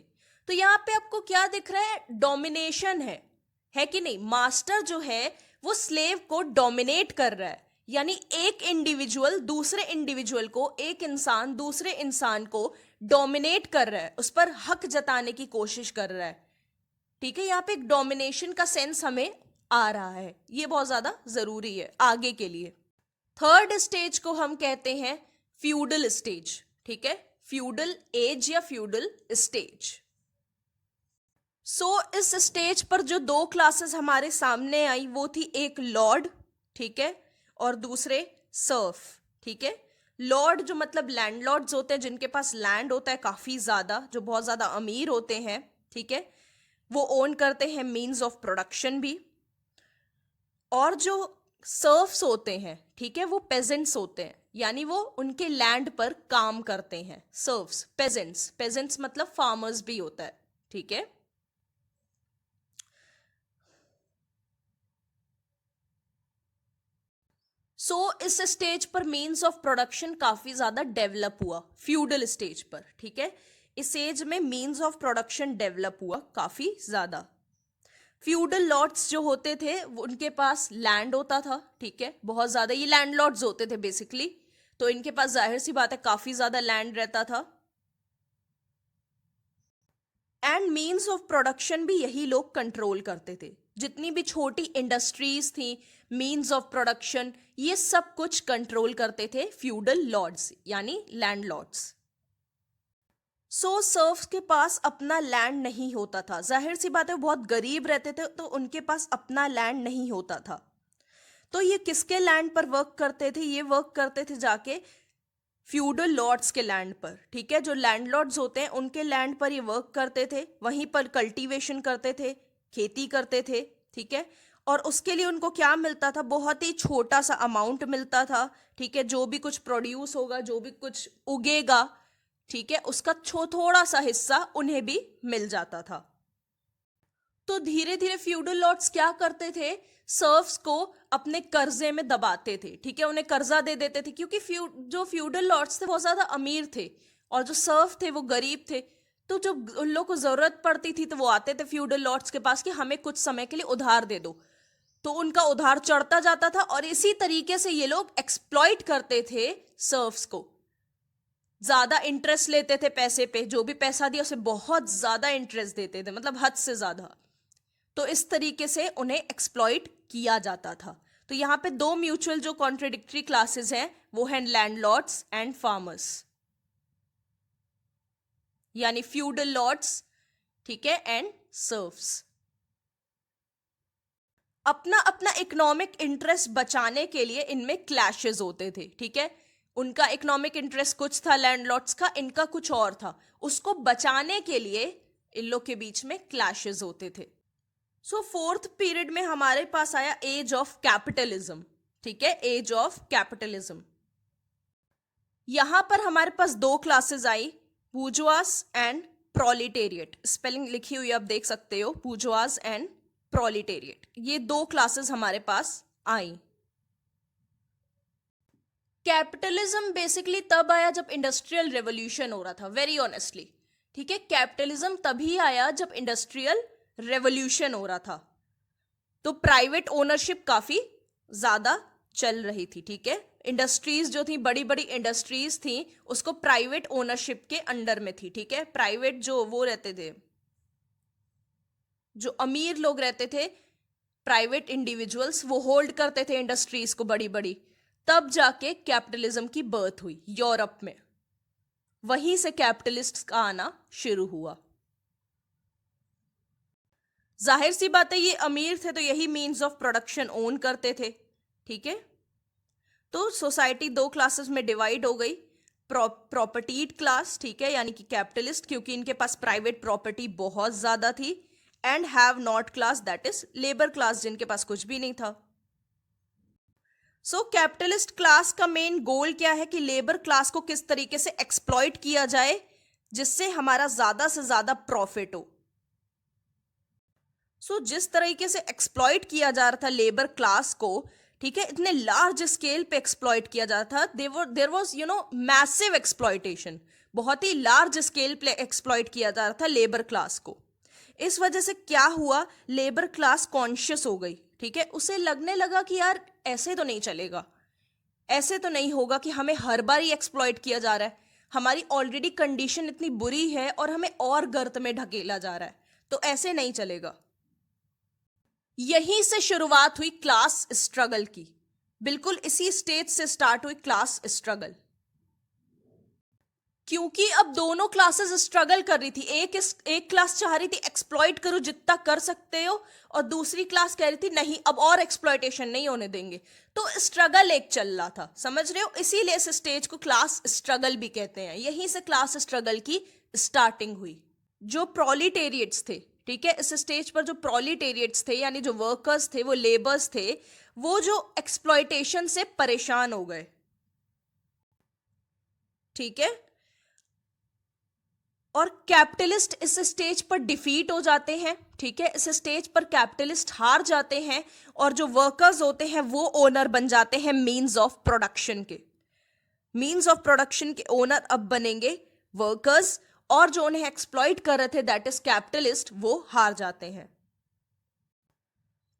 तो यहाँ पे आपको क्या दिख रहा है? डोमिनेशन है कि नहीं? मास्टर जो है वो स्लेव को डोमिनेट कर रहा है, यानी एक इंडिविजुअल दूसरे इंडिविजुअल को, एक इंसान दूसरे इंसान को डोमिनेट कर रहा है, उस पर हक जताने की कोशिश कर रहा है। ठीक है, यहाँ पे एक डोमिनेशन का सेंस हमें आ रहा है, ये बहुत ज्यादा जरूरी है आगे के लिए। थर्ड स्टेज को हम कहते हैं फ्यूडल स्टेज। ठीक है, फ्यूडल एज या फ्यूडल स्टेज। इस स्टेज पर जो दो क्लासेस हमारे सामने आई वो थी एक लॉर्ड, ठीक है, और दूसरे सर्फ। ठीक है, लॉर्ड जो मतलब लैंडलॉर्ड्स होते हैं, जिनके पास लैंड होता है काफी ज्यादा, जो बहुत ज्यादा अमीर होते हैं। ठीक है, वो ओन करते हैं मीन्स ऑफ प्रोडक्शन भी। और जो सर्फ्स होते हैं, ठीक है, वो पेजेंट्स होते हैं, यानी वो उनके लैंड पर काम करते हैं। सर्फ्स, पेजेंट्स, पेजेंट्स मतलब फार्मर्स भी होता है। ठीक है, इस स्टेज पर मीन्स ऑफ प्रोडक्शन काफी ज्यादा डेवलप हुआ, फ्यूडल स्टेज पर। ठीक है, इस एज में मीन्स ऑफ प्रोडक्शन डेवलप हुआ काफी ज्यादा। फ्यूडल लॉर्ड्स जो होते थे उनके पास लैंड होता था, ठीक है, बहुत ज्यादा, ये लैंडलॉर्ड्स होते थे बेसिकली, तो इनके पास जाहिर सी बात है काफी ज्यादा लैंड रहता था। एंड मीन्स ऑफ प्रोडक्शन भी यही लोग कंट्रोल करते थे। जितनी भी छोटी इंडस्ट्रीज थी, मीन्स ऑफ प्रोडक्शन, ये सब कुछ कंट्रोल करते थे फ्यूडल लॉर्ड्स यानी लैंडलॉर्ड्स। सर्फ्स के पास अपना लैंड नहीं होता था, जाहिर सी बात है बहुत गरीब रहते थे, तो उनके पास अपना लैंड नहीं होता था। तो ये किसके लैंड पर वर्क करते थे? ये वर्क करते थे जाके फ्यूडल लॉर्ड्स के लैंड पर। ठीक है, जो लैंडलॉर्ड्स होते हैं उनके लैंड पर ये वर्क करते थे, वहीं पर कल्टीवेशन करते थे, खेती करते थे। ठीक है, और उसके लिए उनको क्या मिलता था? बहुत ही छोटा सा अमाउंट मिलता था। ठीक है, जो भी कुछ प्रोड्यूस होगा, जो भी कुछ उगेगा, ठीक है, उसका थोड़ा सा हिस्सा उन्हें भी मिल जाता था। तो धीरे धीरे फ्यूडल लॉर्ड्स क्या करते थे? सर्फ्स को अपने कर्जे में दबाते थे। ठीक है, उन्हें कर्जा दे देते थे, क्योंकि जो फ्यूडल लॉर्ड्स थे बहुत ज्यादा अमीर थे और जो सर्फ थे वो गरीब थे। तो जब उन लोगों को जरूरत पड़ती थी तो वो आते थे फ्यूडल लॉर्ड्स के पास कि हमें कुछ समय के लिए उधार दे दो, तो उनका उधार चढ़ता जाता था और इसी तरीके से ये लोग एक्सप्लॉइट करते थे सर्फ्स को। ज्यादा इंटरेस्ट लेते थे पैसे पे, जो भी पैसा दिया उसे बहुत ज्यादा इंटरेस्ट देते थे, मतलब हद से ज्यादा। तो इस तरीके से उन्हें एक्सप्लॉइट किया जाता था। तो यहां पे दो म्यूचुअल जो कॉन्ट्रडिक्टरी क्लासेस हैं वो हैं लैंडलॉर्ड्स एंड फार्मर्स, यानी फ्यूडल लॉर्ड्स, ठीक है, एंड सर्फ्स। अपना अपना इकोनॉमिक इंटरेस्ट बचाने के लिए इनमें क्लैशेस होते थे। ठीक है, उनका इकोनॉमिक इंटरेस्ट कुछ था लैंडलॉर्ड्स का, इनका कुछ और था। उसको बचाने के लिए इन लोग के बीच में क्लैशेस होते थे। फोर्थ पीरियड में हमारे पास आया एज ऑफ कैपिटलिज्म। ठीक है, एज ऑफ कैपिटलिज्म। यहां पर हमारे पास दो क्लासेस आई, बूर्जुआस एंड प्रोलिटेरिएट। स्पेलिंग लिखी हुई आप देख सकते हो, बूर्जुआस एंड प्रोलिटेरिएट, ये दो क्लासेस हमारे पास आई। कैपिटलिज्म बेसिकली तब आया जब इंडस्ट्रियल रेवोल्यूशन हो रहा था, वेरी ऑनेस्टली। ठीक है, कैपिटलिज्म तभी आया जब इंडस्ट्रियल रेवोल्यूशन हो रहा था, तो प्राइवेट ओनरशिप काफी ज्यादा चल रही थी। ठीक है, इंडस्ट्रीज जो थी, बड़ी बड़ी इंडस्ट्रीज थी, उसको प्राइवेट ओनरशिप के अंडर में थी। ठीक है, प्राइवेट जो वो रहते थे, जो अमीर लोग रहते थे, प्राइवेट इंडिविजुअल्स, वो होल्ड करते थे इंडस्ट्रीज को बड़ी बड़ी। तब जाके कैपिटलिज्म की बर्थ हुई यूरोप में, वहीं से कैपिटलिस्ट का आना शुरू हुआ। जाहिर सी बात है ये अमीर थे तो यही मीन्स ऑफ प्रोडक्शन ओन करते थे। ठीक है, तो सोसाइटी दो क्लासेस में डिवाइड हो गई, प्रॉपर्टीड क्लास, ठीक है, यानी कि कैपिटलिस्ट, क्योंकि इनके पास प्राइवेट प्रॉपर्टी बहुत ज्यादा थी, and have not class, that is labour class, जिनके पास कुछ भी नहीं था। कैपिटलिस्ट क्लास का मेन गोल क्या है कि लेबर क्लास को किस तरीके से एक्सप्लॉइट किया जाए जिससे हमारा ज्यादा से ज्यादा प्रॉफिट हो। जिस तरीके से एक्सप्लॉइट किया जा रहा था लेबर क्लास को, ठीक है, इतने लार्ज स्केल पे एक्सप्लॉइट किया जा रहा था, देयर वाज मैसिव एक्सप्लॉइटेशन, बहुत ही लार्ज स्केल पे एक्सप्लॉइट किया जा रहा था लेबर क्लास को। इस वजह से क्या हुआ, लेबर क्लास कॉन्शियस हो गई। ठीक है, उसे लगने लगा कि यार ऐसे तो नहीं चलेगा, ऐसे तो नहीं होगा कि हमें हर बार ही एक्सप्लॉइट किया जा रहा है, हमारी ऑलरेडी कंडीशन इतनी बुरी है और हमें और गर्त में ढकेला जा रहा है, तो ऐसे नहीं चलेगा। यहीं से शुरुआत हुई क्लास स्ट्रगल की, बिल्कुल इसी स्टेज से स्टार्ट हुई क्लास स्ट्रगल। क्योंकि अब दोनों क्लासेस स्ट्रगल कर रही थी, एक क्लास चाह रही थी एक्सप्लॉइट करो जितना कर सकते हो, और दूसरी क्लास कह रही थी नहीं अब और एक्सप्लॉइटेशन नहीं होने देंगे। तो स्ट्रगल एक चल रहा था, समझ रहे हो, इसीलिए इस स्टेज को क्लास स्ट्रगल भी कहते हैं। यहीं से क्लास स्ट्रगल की स्टार्टिंग हुई। जो प्रोलिटेरिएट्स थे, ठीक है, इस स्टेज पर जो प्रोलिटेरिएट्स थे यानी जो वर्कर्स थे, वो लेबर्स थे, वो जो एक्सप्लॉइटेशन से परेशान हो गए, ठीक है, और कैपिटलिस्ट इस स्टेज पर डिफीट हो जाते हैं, ठीक है, इस स्टेज पर कैपिटलिस्ट हार जाते हैं और जो वर्कर्स होते हैं वो ओनर बन जाते हैं मींस ऑफ प्रोडक्शन के। मींस ऑफ प्रोडक्शन के ओनर अब बनेंगे वर्कर्स, और जो उन्हें एक्सप्लॉइट कर रहे थे दैट इज कैपिटलिस्ट, वो हार जाते हैं।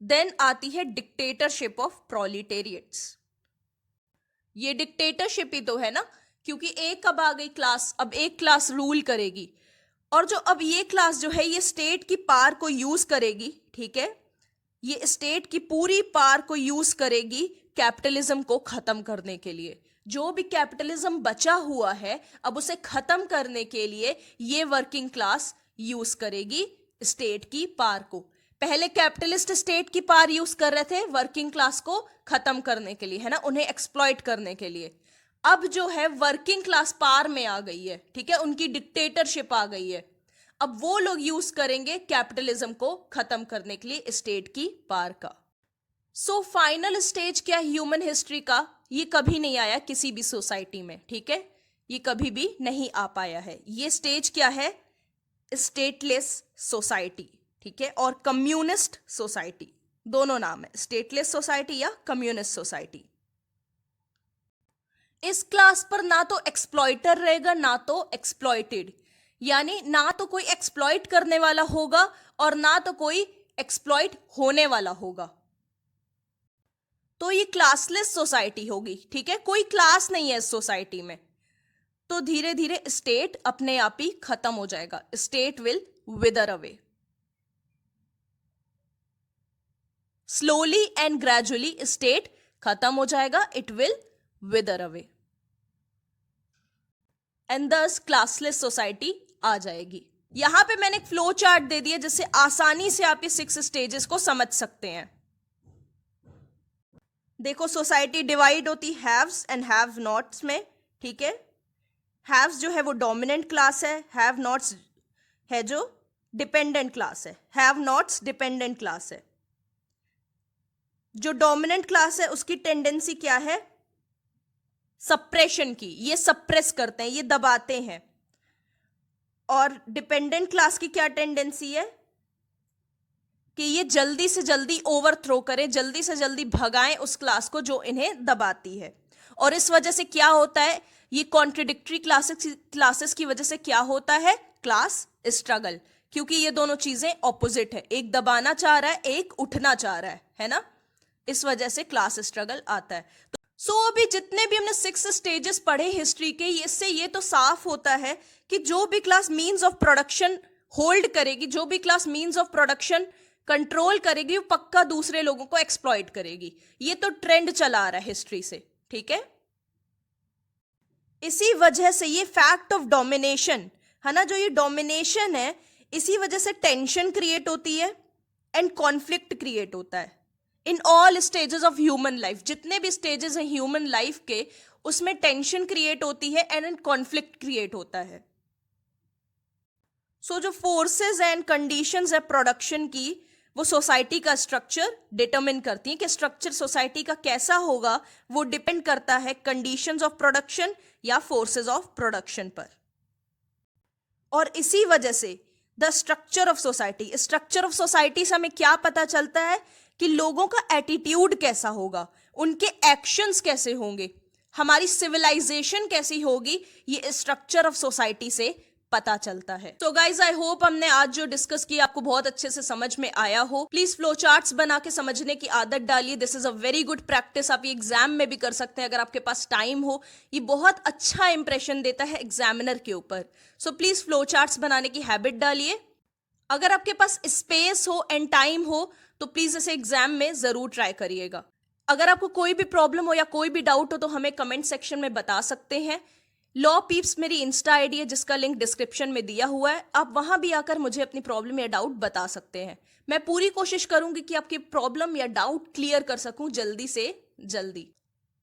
देन आती है डिक्टेटरशिप ऑफ प्रोलिटेरिएट्स। ये डिक्टेटरशिप ही तो है ना, क्योंकि एक अब आ गई क्लास, अब एक क्लास रूल करेगी, और जो अब ये क्लास जो है ये स्टेट की पावर को यूज करेगी, ठीक है, ये स्टेट की पूरी पावर को यूज करेगी कैपिटलिज्म को खत्म करने के लिए। जो भी कैपिटलिज्म बचा हुआ है अब उसे खत्म करने के लिए ये वर्किंग क्लास यूज करेगी स्टेट की पावर को। पहले कैपिटलिस्ट स्टेट की पावर यूज कर रहे थे वर्किंग क्लास को खत्म करने के लिए, है ना, उन्हें एक्सप्लॉइट करने के लिए। अब जो है वर्किंग क्लास पावर में आ गई है, ठीक है, उनकी डिक्टेटरशिप आ गई है। अब वो लोग यूज करेंगे कैपिटलिज्म को खत्म करने के लिए स्टेट की पावर का। सो फाइनल स्टेज क्या ह्यूमन हिस्ट्री का, ये कभी नहीं आया किसी भी सोसाइटी में, ठीक है, ये कभी भी नहीं आ पाया है। ये स्टेज क्या है, स्टेटलेस सोसाइटी, ठीक है, और कम्युनिस्ट सोसाइटी, दोनों नाम है, स्टेटलेस सोसाइटी या कम्युनिस्ट सोसाइटी। इस क्लास पर ना तो एक्सप्लॉइटर रहेगा ना तो एक्सप्लॉइटेड, यानी ना तो कोई एक्सप्लॉइट करने वाला होगा और ना तो कोई एक्सप्लॉइट होने वाला होगा। तो ये क्लासलेस सोसाइटी होगी, ठीक है, कोई क्लास नहीं है इस सोसाइटी में। तो धीरे धीरे स्टेट अपने आप ही खत्म हो जाएगा, state will विदर away. Slowly and gradually state खत्म हो जाएगा, इट विल विदर अवे, एंड दस क्लासलेस सोसाइटी आ जाएगी। यहां पे मैंने एक फ्लो चार्ट दे दिया जिससे आसानी से आप ये 6 स्टेजेस को समझ सकते हैं। देखो सोसाइटी डिवाइड होती हैव्स एंड हैव नॉट्स में, ठीक है, हैव्स जो है वो डोमिनेंट क्लास है, हैव नॉट्स है जो डिपेंडेंट क्लास है, हैव नॉट्स डिपेंडेंट क्लास है। जो डोमिनेंट क्लास है उसकी टेंडेंसी क्या है, सप्रेशन की, ये सप्रेस करते हैं, ये दबाते हैं। और डिपेंडेंट क्लास की क्या टेंडेंसी है कि ये जल्दी से जल्दी ओवरथ्रो करें, जल्दी से जल्दी भगाएं उस क्लास को जो इन्हें दबाती है। और इस वजह से क्या होता है, ये कॉन्ट्रडिक्टरी क्लासेस की वजह से क्या होता है, क्लास स्ट्रगल, क्योंकि ये दोनों चीजें ऑपोजिट है, एक दबाना चाह रहा है, एक उठना चाह रहा है ना, इस वजह से क्लास स्ट्रगल आता है। सो अभी जितने भी हमने 6 स्टेजेस पढ़े हिस्ट्री के, इससे ये तो साफ होता है कि जो भी class means of production hold करेगी, जो भी class means of production control करेगी, वो पक्का दूसरे लोगों को एक्सप्लॉइट करेगी। ये तो ट्रेंड चला आ रहा है हिस्ट्री से, ठीक है। इसी वजह से ये फैक्ट ऑफ डोमिनेशन है ना, जो ये डोमिनेशन है, इसी वजह से टेंशन क्रिएट होती है एंड कॉन्फ्लिक्ट क्रिएट होता है in all stages of human life. जितने भी स्टेजेस हैं ह्यूमन लाइफ के, उसमें टेंशन क्रिएट होती है एंड कॉन्फ्लिक्ट क्रिएट होता है। सो जो फोर्सेस एंड कंडीशंस है प्रोडक्शन की, वो सोसाइटी का स्ट्रक्चर डिटरमिन करती है कि स्ट्रक्चर सोसाइटी का कैसा होगा, वो डिपेंड करता है कंडीशंस ऑफ प्रोडक्शन या फोर्सेस ऑफ प्रोडक्शन पर। और इसी वजह से the structure of society, structure of society से हमें क्या पता चलता है कि लोगों का एटीट्यूड कैसा होगा, उनके एक्शंस कैसे होंगे, हमारी सिविलाइजेशन कैसी होगी, ये स्ट्रक्चर ऑफ सोसाइटी से पता चलता है। तो गाइज आई होप हमने आज जो डिस्कस किया आपको बहुत अच्छे से समझ में आया हो। प्लीज फ्लो चार्ट्स बना के समझने की आदत डालिए। This is a very good practice. आप ये एग्जाम में भी कर सकते हैं अगर आपके पास टाइम हो। ये बहुत अच्छा इंप्रेशन देता है एग्जामिनर के ऊपर। सो प्लीज फ्लो चार्ट्स बनाने की हैबिट डालिए। अगर आपके पास स्पेस हो एंड टाइम हो तो प्लीज इसे एग्जाम में जरूर ट्राई करिएगा। अगर आपको कोई भी प्रॉब्लम हो या कोई भी डाउट हो तो हमें कमेंट सेक्शन में बता सकते हैं। लॉ पीप्स मेरी इंस्टा आईडी है जिसका लिंक डिस्क्रिप्शन में दिया हुआ है। आप वहां भी आकर मुझे अपनी प्रॉब्लम या डाउट बता सकते हैं। मैं पूरी कोशिश करूंगी कि आपकी प्रॉब्लम या डाउट क्लियर कर सकूं जल्दी से जल्दी।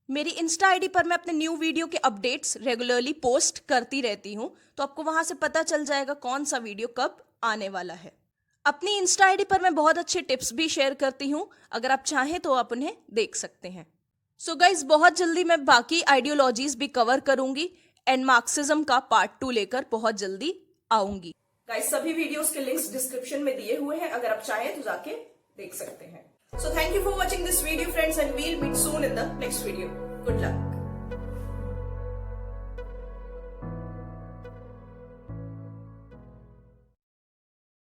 मेरी इंस्टा आईडी पर मैं अपने न्यू वीडियो के अपडेट्स रेगुलरली पोस्ट करती रहती हूं, तो आपको वहां से पता चल जाएगा कौन सा वीडियो कब आने वाला है। अपनी इंस्टा आईडी पर मैं बहुत अच्छे टिप्स भी शेयर करती हूं, अगर आप चाहें तो आप उन्हें देख सकते हैं। सो गाइज बहुत जल्दी मैं बाकी आइडियोलॉजीज भी कवर करूंगी एंड मार्क्सिज्म का पार्ट 2 लेकर बहुत जल्दी आऊंगी। गाइस सभी वीडियोस के लिंक्स डिस्क्रिप्शन में दिए हुए हैं, अगर आप चाहें तो जाके देख सकते हैं। So thank you for watching this video friends and we'll meet soon in the next video. Good luck.